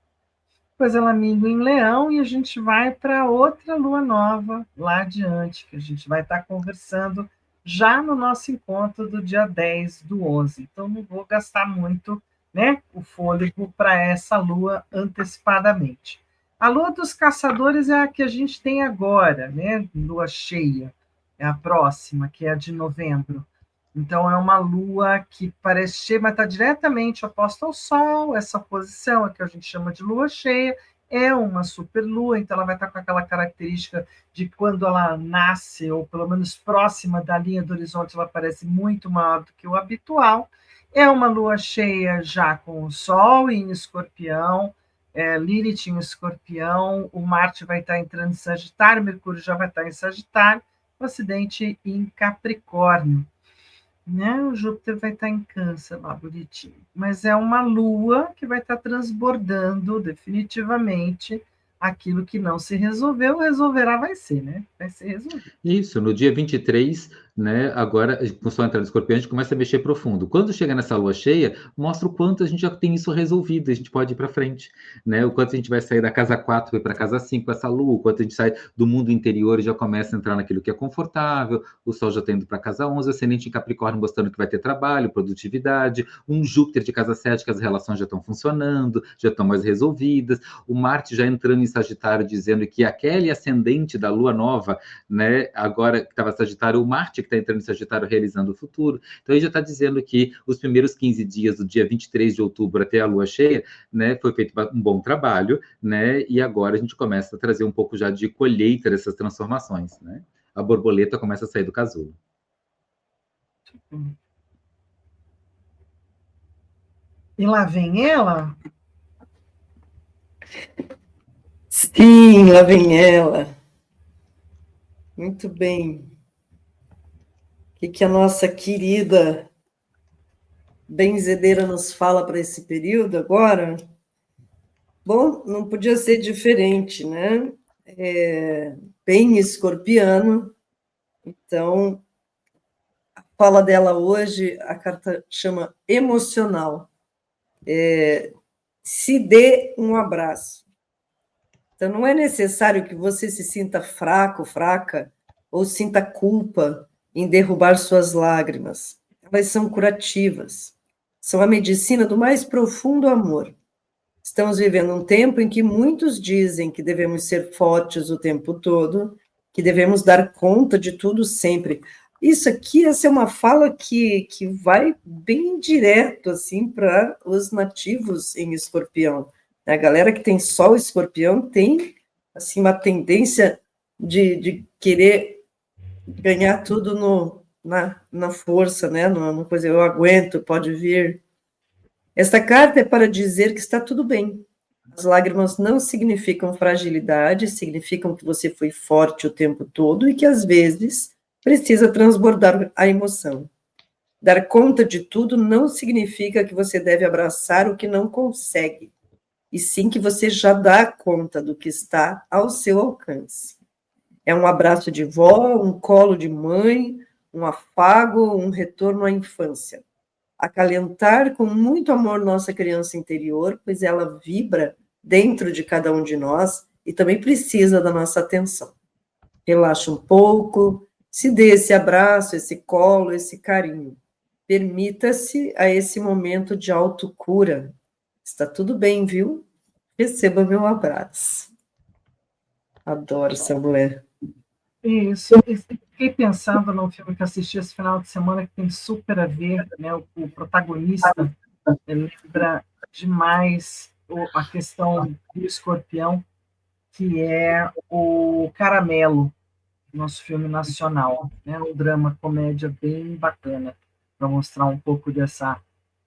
Depois ela mingua em Leão e a gente vai para outra lua nova lá adiante, que a gente vai estar conversando já no nosso encontro do dia 10/11. Então, não vou gastar muito, né, o fôlego para essa lua antecipadamente. A lua dos caçadores é a que a gente tem agora, né? Lua cheia, é a próxima, que é a de novembro. Então, é uma lua que parece cheia, mas está diretamente oposta ao Sol. Essa posição é que a gente chama de lua cheia, é uma superlua, então ela vai estar com aquela característica de quando ela nasce, ou pelo menos próxima da linha do horizonte, ela parece muito maior do que o habitual. É uma lua cheia já com o Sol em Escorpião, Lilith em Escorpião, o Marte vai estar entrando em Sagitário, Mercúrio já vai estar em Sagitário, o acidente em Capricórnio. Né? O Júpiter vai estar em Câncer lá, bonitinho. Mas é uma lua que vai estar transbordando definitivamente aquilo que não se resolveu, resolverá, vai ser, né? Vai ser resolvido. Isso, no dia 23, né? Agora, com o Sol entrando no Escorpião, a gente começa a mexer profundo. Quando chega nessa lua cheia, mostra o quanto a gente já tem isso resolvido, a gente pode ir para frente, né? O quanto a gente vai sair da casa 4 e ir para a casa 5 com essa lua, o quanto a gente sai do mundo interior e já começa a entrar naquilo que é confortável, o Sol já está indo para a casa 11, ascendente em Capricórnio mostrando que vai ter trabalho, produtividade, um Júpiter de casa 7, que as relações já estão funcionando, já estão mais resolvidas, o Marte já entrando em Sagitário, dizendo que aquele ascendente da lua nova, né, agora que estava Sagitário, o Marte que está entrando em Sagitário realizando o futuro, então ele já está dizendo que os primeiros 15 dias, do dia 23 de outubro até a lua cheia, né, foi feito um bom trabalho, né, e agora a gente começa a trazer um pouco já de colheita dessas transformações, né? A borboleta começa a sair do casulo. E lá vem ela? Sim, lá vem ela. Muito bem. O que a nossa querida benzedeira nos fala para esse período agora? Bom, não podia ser diferente, né? Bem escorpiano. Então, a fala dela hoje, a carta chama emocional. Se dê um abraço. Então, não é necessário que você se sinta fraco, fraca, ou sinta culpa em derrubar suas lágrimas. Elas são curativas. São a medicina do mais profundo amor. Estamos vivendo um tempo em que muitos dizem que devemos ser fortes o tempo todo, que devemos dar conta de tudo sempre. Isso aqui, essa é uma fala que vai bem direto assim, para os nativos em Escorpião. A galera que tem Sol Escorpião tem assim, uma tendência de querer ganhar tudo na força, né? Numa coisa, eu aguento, pode vir. Esta carta é para dizer que está tudo bem. As lágrimas não significam fragilidade, significam que você foi forte o tempo todo e que, às vezes, precisa transbordar a emoção. Dar conta de tudo não significa que você deve abraçar o que não consegue, e sim que você já dá conta do que está ao seu alcance. É um abraço de vó, um colo de mãe, um afago, um retorno à infância. Acalentar com muito amor nossa criança interior, pois ela vibra dentro de cada um de nós e também precisa da nossa atenção. Relaxa um pouco, se dê esse abraço, esse colo, esse carinho. Permita-se a esse momento de autocura. Está tudo bem, viu? Receba meu abraço. Adoro essa mulher. Isso. Fiquei pensando num filme que assisti esse final de semana que tem super a ver, né? O protagonista lembra demais a questão do escorpião, que é o Caramelo, nosso filme nacional, né? Um drama comédia bem bacana para mostrar um pouco dessa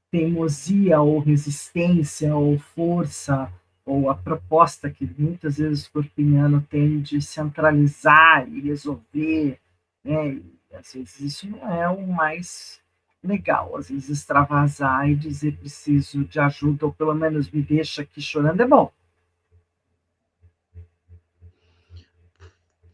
teimosia ou resistência ou força ou a proposta que muitas vezes o escorpiano tem de centralizar e resolver, né? E, às vezes isso não é o mais legal, às vezes extravasar e dizer preciso de ajuda ou pelo menos me deixa aqui chorando é bom.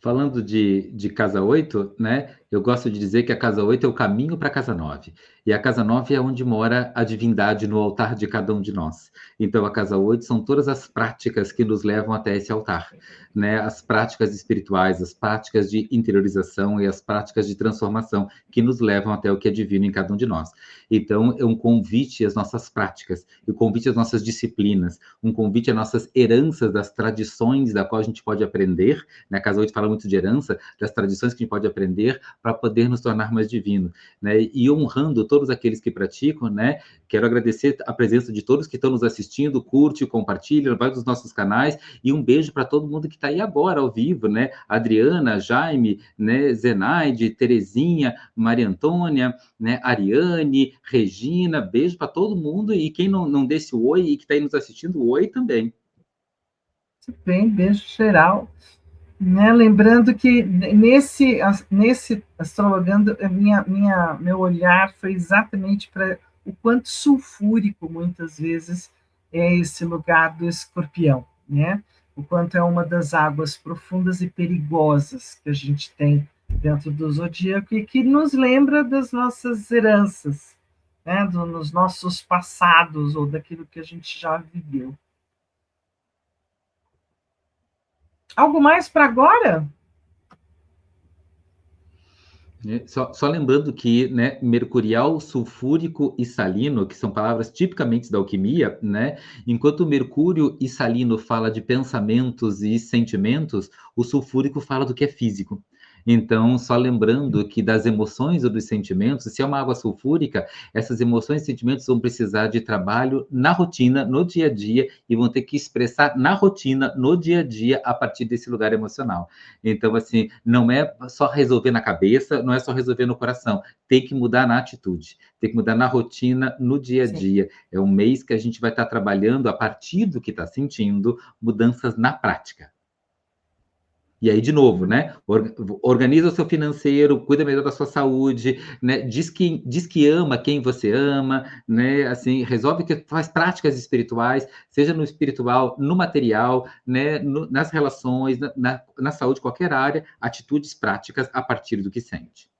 Falando de casa 8, né? Eu gosto de dizer que a casa 8 é o caminho para a casa 9. E a casa 9 é onde mora a divindade no altar de cada um de nós. Então, a casa 8 são todas as práticas que nos levam até esse altar, né? As práticas espirituais, as práticas de interiorização e as práticas de transformação que nos levam até o que é divino em cada um de nós. Então, é um convite às nossas práticas, um convite às nossas disciplinas, um convite às nossas heranças das tradições da qual a gente pode aprender, né? A casa 8 fala muito de herança, das tradições que a gente pode aprender para poder nos tornar mais divino, né? E honrando todos aqueles que praticam, né? Quero agradecer a presença de todos que estão nos assistindo, curte, compartilha, vai dos nossos canais, e um beijo para todo mundo que está aí agora, ao vivo, né? Adriana, Jaime, né? Zenaide, Terezinha, Maria Antônia, né? Ariane, Regina, beijo para todo mundo, e quem não desse o oi e que está aí nos assistindo, oi também. Bem, beijo geral. Né? Lembrando que nesse astrologando, meu olhar foi exatamente para o quanto sulfúrico, muitas vezes, é esse lugar do escorpião, né? O quanto é uma das águas profundas e perigosas que a gente tem dentro do zodíaco e que nos lembra das nossas heranças, né, dos nossos passados ou daquilo que a gente já viveu. Algo mais para agora? Só lembrando que, né, mercurial, sulfúrico e salino, que são palavras tipicamente da alquimia, né, enquanto mercúrio e salino fala de pensamentos e sentimentos, o sulfúrico fala do que é físico. Então, só lembrando que das emoções ou dos sentimentos, se é uma água sulfúrica, essas emoções e sentimentos vão precisar de trabalho na rotina, no dia a dia, e vão ter que expressar na rotina, no dia a dia, a partir desse lugar emocional. Então, assim, não é só resolver na cabeça, não é só resolver no coração, tem que mudar na atitude, tem que mudar na rotina, no dia a Sim. dia. É um mês que a gente vai estar trabalhando, a partir do que está sentindo, mudanças na prática. E aí, de novo, né? Organiza o seu financeiro, cuida melhor da sua saúde, né? Diz que ama quem você ama, né? Assim, resolve que faz práticas espirituais, seja no espiritual, no material, né? Nas relações, na saúde, qualquer área, atitudes práticas a partir do que sente.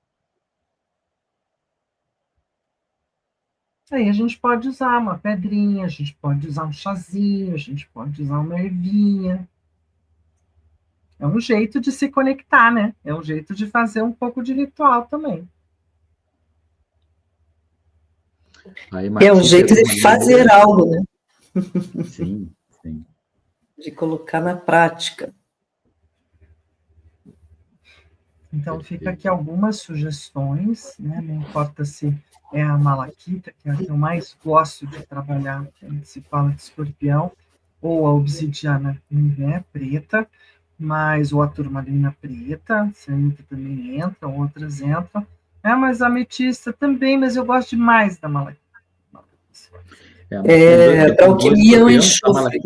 Aí a gente pode usar uma pedrinha, a gente pode usar um chazinho, a gente pode usar uma ervinha. É um jeito de se conectar, né? É um jeito de fazer um pouco de ritual também. É um jeito de fazer algo, né? Sim, sim. De colocar na prática. Então, fica aqui algumas sugestões, né? Não importa se é a malaquita, que é a que eu mais gosto de trabalhar, se fala de escorpião, ou a obsidiana, né, preta, mas ou a turmalina preta, sempre também entra, outras entram. Mas a ametista também, mas eu gosto demais da malaquita. Para alquimia, o enxofre.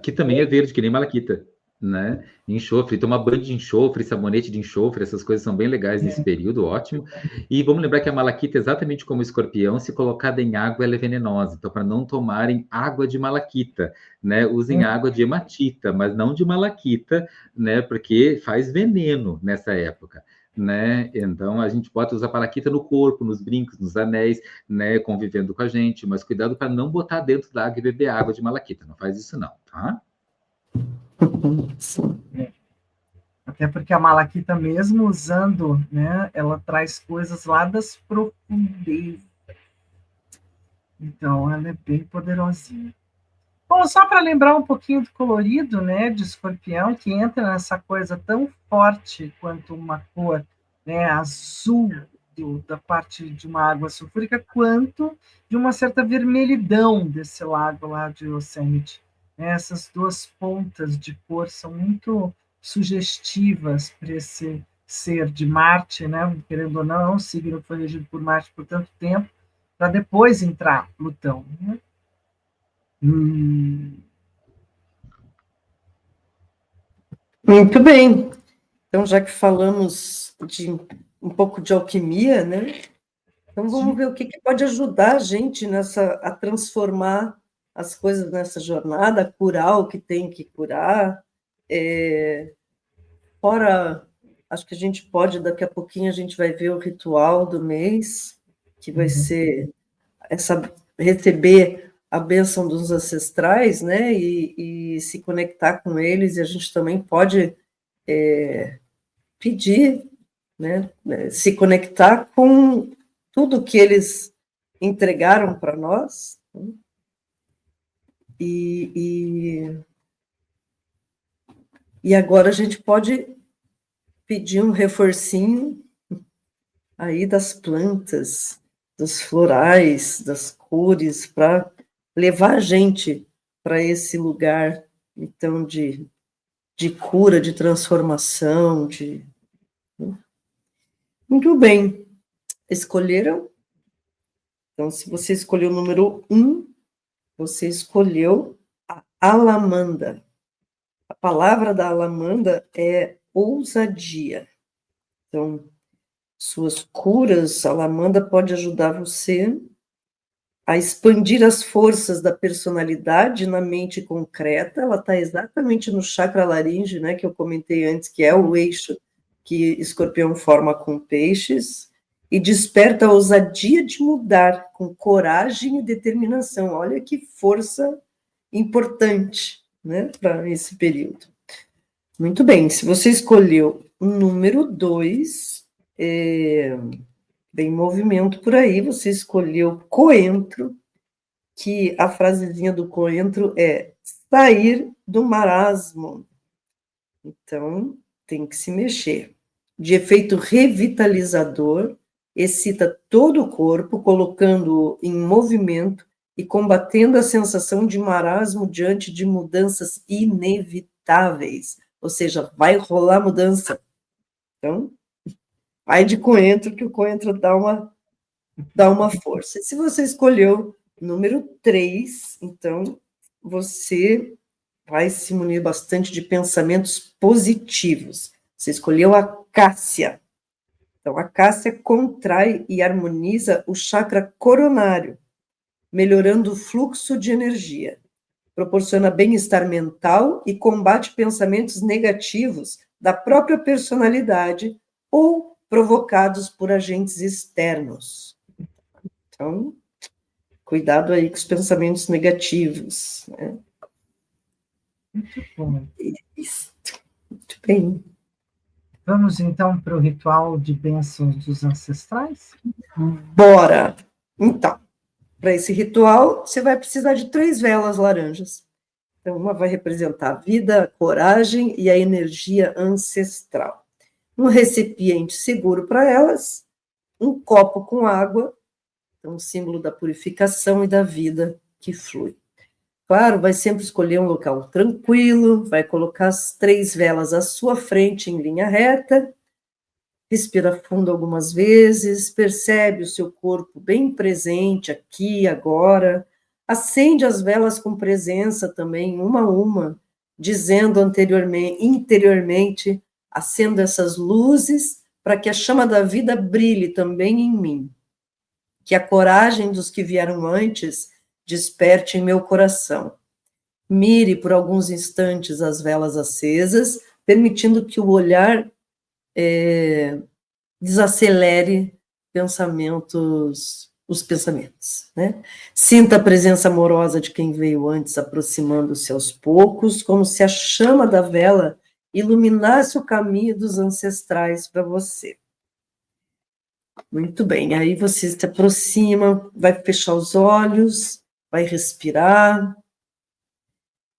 Que também é verde, que nem malaquita, né? Enxofre, toma banho de enxofre, sabonete de enxofre, essas coisas são bem legais nesse período, ótimo. E vamos lembrar que a malaquita, exatamente como o escorpião, se colocada em água, ela é venenosa. Então, para não tomarem água de malaquita, né? Usem água de hematita, mas não de malaquita, né? Porque faz veneno nessa época. Né? Então a gente pode usar malaquita no corpo, nos brincos, nos anéis, né? Convivendo com a gente, mas cuidado para não botar dentro da água e beber água de malaquita, não faz isso não, tá? Até porque a malaquita mesmo usando, né, ela traz coisas lá das profundezas. Então ela é bem poderosinha. Bom, só para lembrar um pouquinho do colorido, né, de escorpião, que entra nessa coisa tão forte quanto uma cor, né, azul da parte de uma água sulfúrica, quanto de uma certa vermelhidão desse lago lá de Yosemite. Essas duas pontas de cor são muito sugestivas para esse ser de Marte, né, querendo ou não, é um signo que foi regido por Marte por tanto tempo, para depois entrar Plutão, né? Muito bem. Então, já que falamos de um pouco de alquimia, né? Então, vamos ver o que pode ajudar a gente a transformar as coisas nessa jornada, a curar o que tem que curar. Fora, acho que a gente pode, daqui a pouquinho, a gente vai ver o ritual do mês, que vai ser receber a bênção dos ancestrais, né, e se conectar com eles, e a gente também pode pedir, né, se conectar com tudo que eles entregaram para nós, né, e agora a gente pode pedir um reforcinho aí das plantas, dos florais, das cores, para levar a gente para esse lugar, então, de cura, de transformação, Muito bem. Escolheram? Então, se você escolheu o número 1, você escolheu a alamanda. A palavra da alamanda é ousadia. Então, suas curas, a alamanda pode ajudar você a expandir as forças da personalidade na mente concreta. Ela está exatamente no chakra laríngeo, né, que eu comentei antes, que é o eixo que Escorpião forma com Peixes, e desperta a ousadia de mudar, com coragem e determinação. Olha que força importante, né, para esse período. Muito bem, se você escolheu o número 2, tem movimento por aí, você escolheu Coentro, que a frasezinha do Coentro é sair do marasmo. Então, tem que se mexer. De efeito revitalizador, excita todo o corpo, colocando-o em movimento e combatendo a sensação de marasmo diante de mudanças inevitáveis. Ou seja, vai rolar mudança. Então, vai de Coentro, que o Coentro dá uma força. E se você escolheu número 3, então você vai se munir bastante de pensamentos positivos. Você escolheu a Cássia. Então, a Cássia contrai e harmoniza o chakra coronário, melhorando o fluxo de energia. Proporciona bem-estar mental e combate pensamentos negativos da própria personalidade ou provocados por agentes externos. Então, cuidado aí com os pensamentos negativos, né? Muito bom. Isso. Muito bem. Vamos então para o ritual de bênçãos dos ancestrais? Bora! Então, para esse ritual, você vai precisar de 3 velas laranjas. Então, uma vai representar a vida, a coragem e a energia ancestral. Um recipiente seguro para elas, um copo com água, então, símbolo da purificação e da vida que flui. Claro, vai sempre escolher um local tranquilo, vai colocar as 3 velas à sua frente em linha reta, respira fundo algumas vezes, percebe o seu corpo bem presente aqui, agora, acende as velas com presença também, uma a uma, dizendo interiormente, acendo essas luzes para que a chama da vida brilhe também em mim, que a coragem dos que vieram antes desperte em meu coração. Mire por alguns instantes as velas acesas, permitindo que o olhar desacelere os pensamentos, né? Sinta a presença amorosa de quem veio antes, aproximando-se aos poucos, como se a chama da vela iluminasse o caminho dos ancestrais para você. Muito bem, aí você se aproxima, vai fechar os olhos, vai respirar,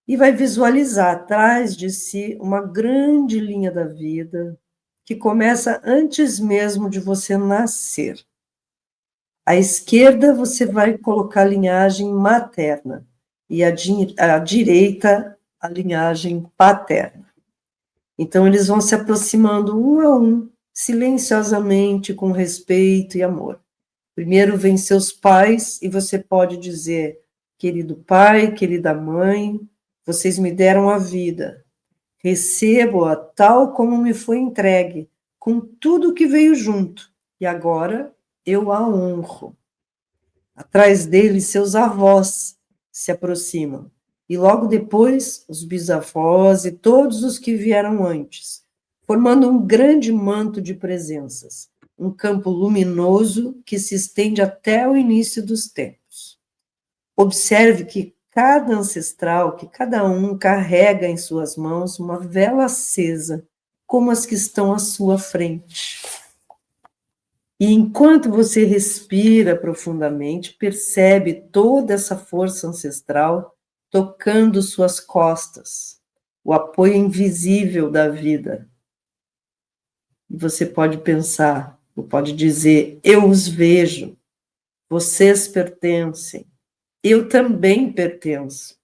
e vai visualizar atrás de si uma grande linha da vida que começa antes mesmo de você nascer. À esquerda, você vai colocar a linhagem materna e à direita, a linhagem paterna. Então, eles vão se aproximando um a um, silenciosamente, com respeito e amor. Primeiro vem seus pais e você pode dizer: querido pai, querida mãe, vocês me deram a vida, recebo-a tal como me foi entregue, com tudo que veio junto, e agora eu a honro. Atrás dele, seus avós se aproximam, e logo depois, os bisavós e todos os que vieram antes, formando um grande manto de presenças, um campo luminoso que se estende até o início dos tempos. Observe que cada ancestral, que cada um carrega em suas mãos uma vela acesa, como as que estão à sua frente. E enquanto você respira profundamente, percebe toda essa força ancestral tocando suas costas, o apoio invisível da vida. E você pode pensar, ou pode dizer: eu os vejo, vocês pertencem, eu também pertenço.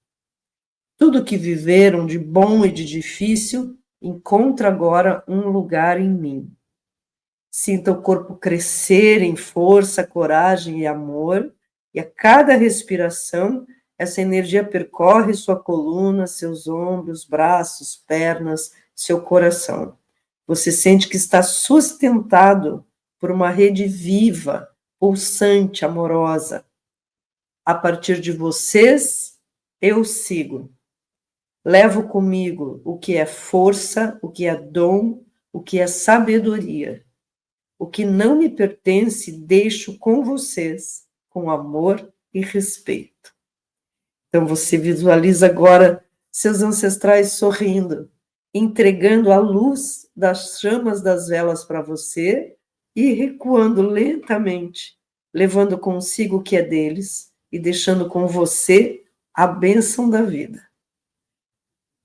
Tudo que viveram de bom e de difícil encontra agora um lugar em mim. Sinta o corpo crescer em força, coragem e amor, e a cada respiração, essa energia percorre sua coluna, seus ombros, braços, pernas, seu coração. Você sente que está sustentado por uma rede viva, pulsante, amorosa. A partir de vocês, eu sigo. Levo comigo o que é força, o que é dom, o que é sabedoria. O que não me pertence, deixo com vocês, com amor e respeito. Então, você visualiza agora seus ancestrais sorrindo, entregando a luz das chamas das velas para você e recuando lentamente, levando consigo o que é deles e deixando com você a bênção da vida.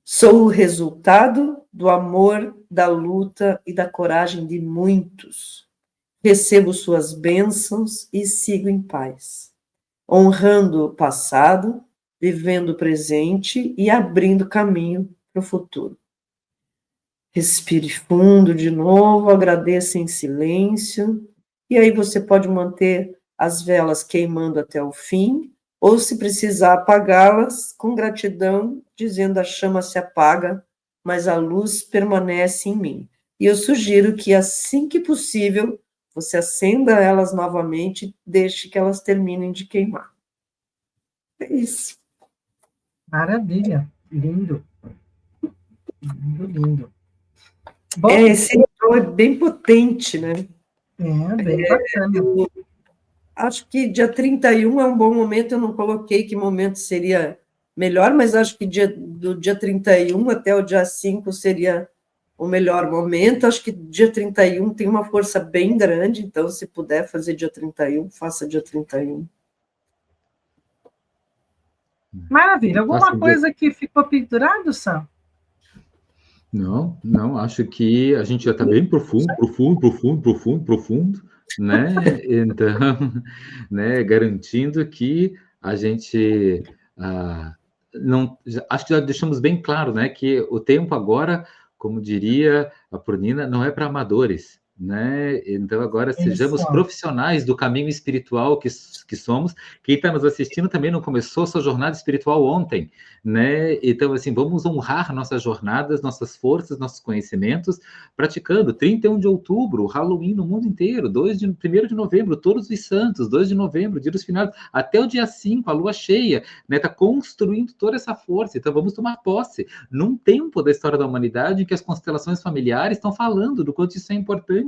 Sou o resultado do amor, da luta e da coragem de muitos. Recebo suas bênçãos e sigo em paz, honrando o passado, vivendo o presente e abrindo caminho para o futuro. Respire fundo de novo, agradeça em silêncio, e aí você pode manter as velas queimando até o fim, ou se precisar apagá-las, com gratidão, dizendo a chama se apaga, mas a luz permanece em mim. E eu sugiro que assim que possível, você acenda elas novamente e deixe que elas terminem de queimar. É isso. Maravilha, lindo. Lindo, lindo. Bom, Esse ritual é bem potente, né? bem bacana. Eu acho que dia 31 é um bom momento, eu não coloquei que momento seria melhor, mas acho que do dia 31 até o dia 5 seria o melhor momento. Acho que dia 31 tem uma força bem grande, então se puder fazer dia 31, faça dia 31. Maravilha. Alguma coisa que ficou pendurado, Sam? Não, acho que a gente já está bem profundo, né? Então, né, garantindo que a gente não, acho que já deixamos bem claro, né, que o tempo agora, como diria a Purnina, não é para amadores, né? Então agora sejamos profissionais do caminho espiritual que somos. Quem está nos assistindo também não começou sua jornada espiritual ontem, né? Então assim, vamos honrar nossas jornadas, nossas forças, nossos conhecimentos, praticando 31 de outubro, Halloween no mundo inteiro, 1º de novembro, Todos os Santos, 2 de novembro, Dia dos Finados, até o dia 5, a lua cheia, né? Está construindo toda essa força. Então vamos tomar posse num tempo da história da humanidade em que as constelações familiares estão falando do quanto isso é importante,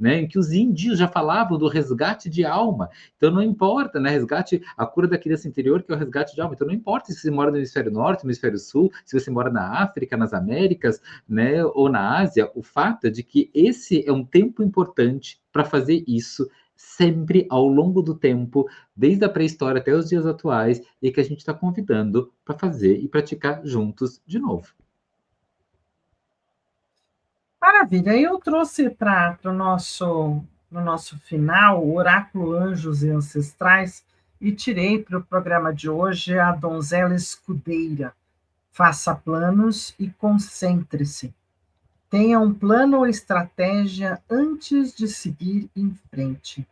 né? Em que os índios já falavam do resgate de alma. Então não importa, né? Resgate, a cura da criança interior, que é o resgate de alma. Então não importa se você mora no hemisfério norte, no hemisfério sul, se você mora na África, nas Américas, né? Ou na Ásia, o fato é de que esse é um tempo importante para fazer isso sempre ao longo do tempo, desde a pré-história até os dias atuais, e que a gente está convidando para fazer e praticar juntos de novo. Maravilha. Eu trouxe para o nosso final o Oráculo Anjos e Ancestrais e tirei para o programa de hoje a Donzela Escudeira. Faça planos e concentre-se. Tenha um plano ou estratégia antes de seguir em frente.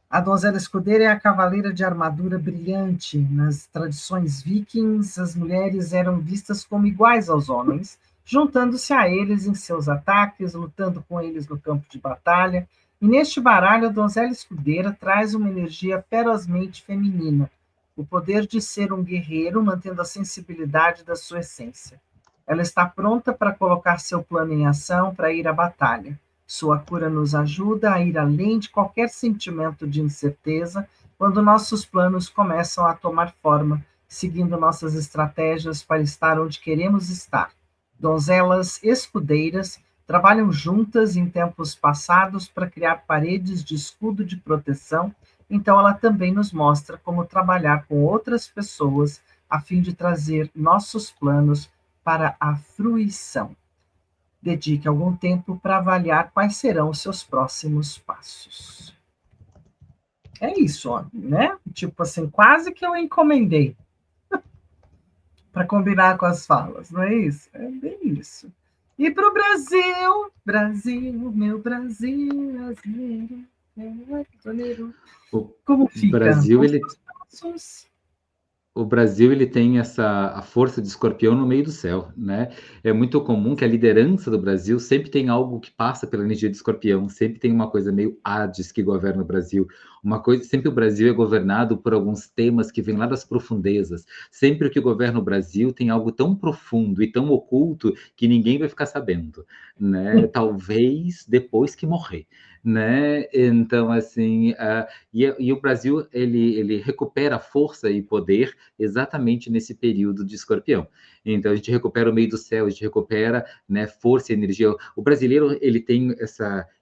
A Donzela Escudeira é a cavaleira de armadura brilhante. Nas tradições vikings, as mulheres eram vistas como iguais aos homens, juntando-se a eles em seus ataques, lutando com eles no campo de batalha. E neste baralho, a Donzela Escudeira traz uma energia ferozmente feminina, o poder de ser um guerreiro, mantendo a sensibilidade da sua essência. Ela está pronta para colocar seu plano em ação, para ir à batalha. Sua cura nos ajuda a ir além de qualquer sentimento de incerteza quando nossos planos começam a tomar forma, seguindo nossas estratégias para estar onde queremos estar. Donzelas escudeiras trabalham juntas em tempos passados para criar paredes de escudo de proteção, então ela também nos mostra como trabalhar com outras pessoas a fim de trazer nossos planos para a fruição. Dedique algum tempo para avaliar quais serão os seus próximos passos. É isso, ó, né? Tipo assim, quase que eu encomendei para combinar com as falas, não é isso? É bem isso. E para o Brasil, Brasil, meu Brasil brasileiro, como fica? O Brasil ele tem a força de escorpião no meio do céu, né? É muito comum que a liderança do Brasil sempre tem algo que passa pela energia de escorpião, sempre tem uma coisa meio Hades que governa o Brasil, Uma coisa, sempre o Brasil é governado por alguns temas que vêm lá das profundezas. Sempre que governa o Brasil tem algo tão profundo e tão oculto que ninguém vai ficar sabendo, né? Talvez depois que morrer, né? Então, assim, e o Brasil, ele recupera força e poder exatamente nesse período de Escorpião. Então, a gente recupera o meio do céu, a gente recupera, né, força e energia. O brasileiro, ele tem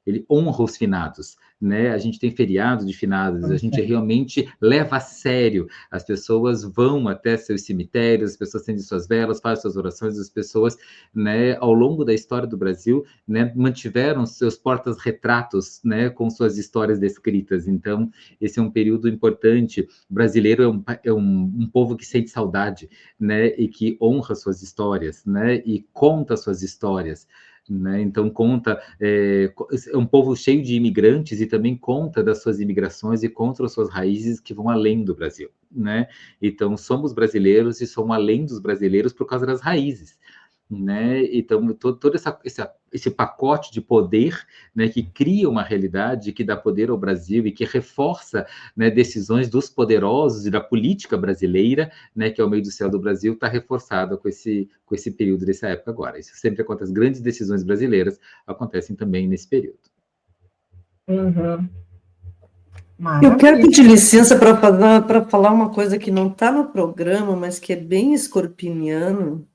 ele honra os finados, né? A gente tem feriado de finados, a gente realmente leva a sério. As pessoas vão até seus cemitérios, as pessoas acendem suas velas, fazem suas orações, as pessoas, né, ao longo da história do Brasil, né, mantiveram seus portas-retratos, né, com suas histórias descritas. Então, esse é um período importante. O brasileiro é um povo que sente saudade, né, e que honra suas histórias, né, e conta suas histórias. Né? Então conta, é um povo cheio de imigrantes e também conta das suas imigrações e conta as suas raízes que vão além do Brasil, né? Então somos brasileiros e somos além dos brasileiros por causa das raízes, né? Então todo esse pacote de poder, né, que cria uma realidade que dá poder ao Brasil e que reforça, né, decisões dos poderosos e da política brasileira, né, que é o meio do céu do Brasil, está reforçado com esse período dessa época agora. Isso sempre acontece. As grandes decisões brasileiras acontecem também nesse período. Uhum. Eu quero pedir licença para falar uma coisa que não está no programa, mas que é bem escorpiniano,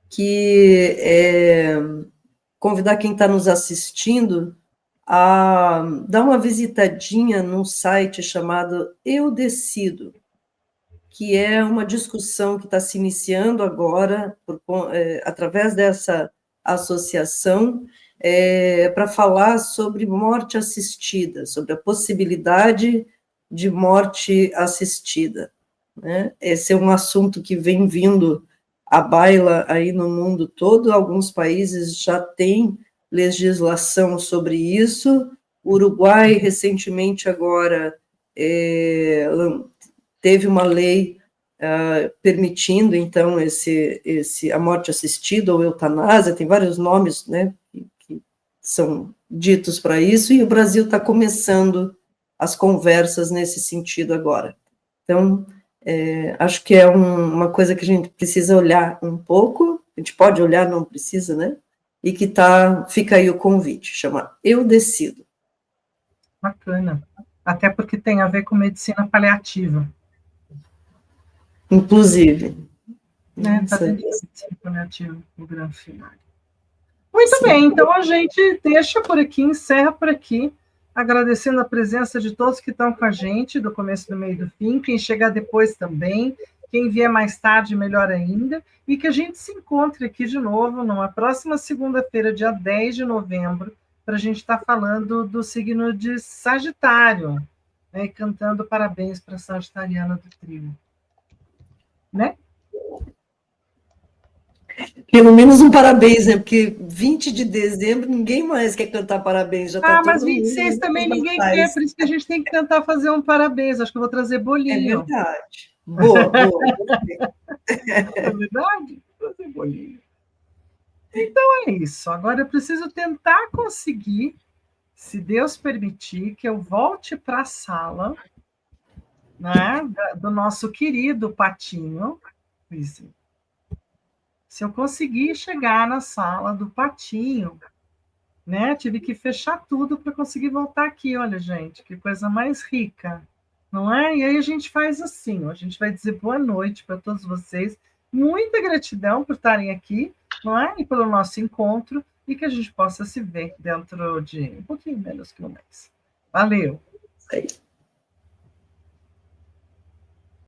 que é convidar quem está nos assistindo a dar uma visitadinha num site chamado Eu Decido, que é uma discussão que está se iniciando agora, através dessa associação, para falar sobre morte assistida, sobre a possibilidade de morte assistida, né? Esse é um assunto que vem vindo à baila aí no mundo todo. Alguns países já têm legislação sobre isso. O Uruguai, recentemente, agora, teve uma lei permitindo, então, a morte assistida ou eutanásia, tem vários nomes, né, que são ditos para isso, e o Brasil está começando as conversas nesse sentido agora. Então, acho que é uma coisa que a gente precisa olhar um pouco, a gente pode olhar, não precisa, né? E que fica aí o convite, chama Eu Decido. Bacana. Até porque tem a ver com medicina paliativa. Inclusive. Né? Está dentro da medicina paliativa, o grande final. Muito Sim. Bem, então a gente deixa por aqui, encerra por aqui, agradecendo a presença de todos que estão com a gente, do começo, do meio e do fim, quem chegar depois também, quem vier mais tarde, melhor ainda, e que a gente se encontre aqui de novo numa próxima segunda-feira, dia 10 de novembro, para a gente estar falando do signo de Sagitário, né, e cantando parabéns para a Sagitariana do Trio. Né? Pelo menos um parabéns, né? Porque 20 de dezembro ninguém mais quer cantar parabéns. Já tá mas 26 também ninguém quer, por isso que a gente tem que tentar fazer um parabéns. Acho que eu vou trazer bolinho. É verdade. Boa. É verdade? Vou trazer bolinho. Então é isso. Agora eu preciso tentar conseguir, se Deus permitir, que eu volte para a sala, né, do nosso querido Patinho. Se eu conseguir chegar na sala do Patinho, né, tive que fechar tudo para conseguir voltar aqui. Olha, gente, que coisa mais rica, não é? E aí a gente faz assim, a gente vai dizer boa noite para todos vocês, muita gratidão por estarem aqui, não é? E pelo nosso encontro, e que a gente possa se ver dentro de um pouquinho menos que um mês. Valeu!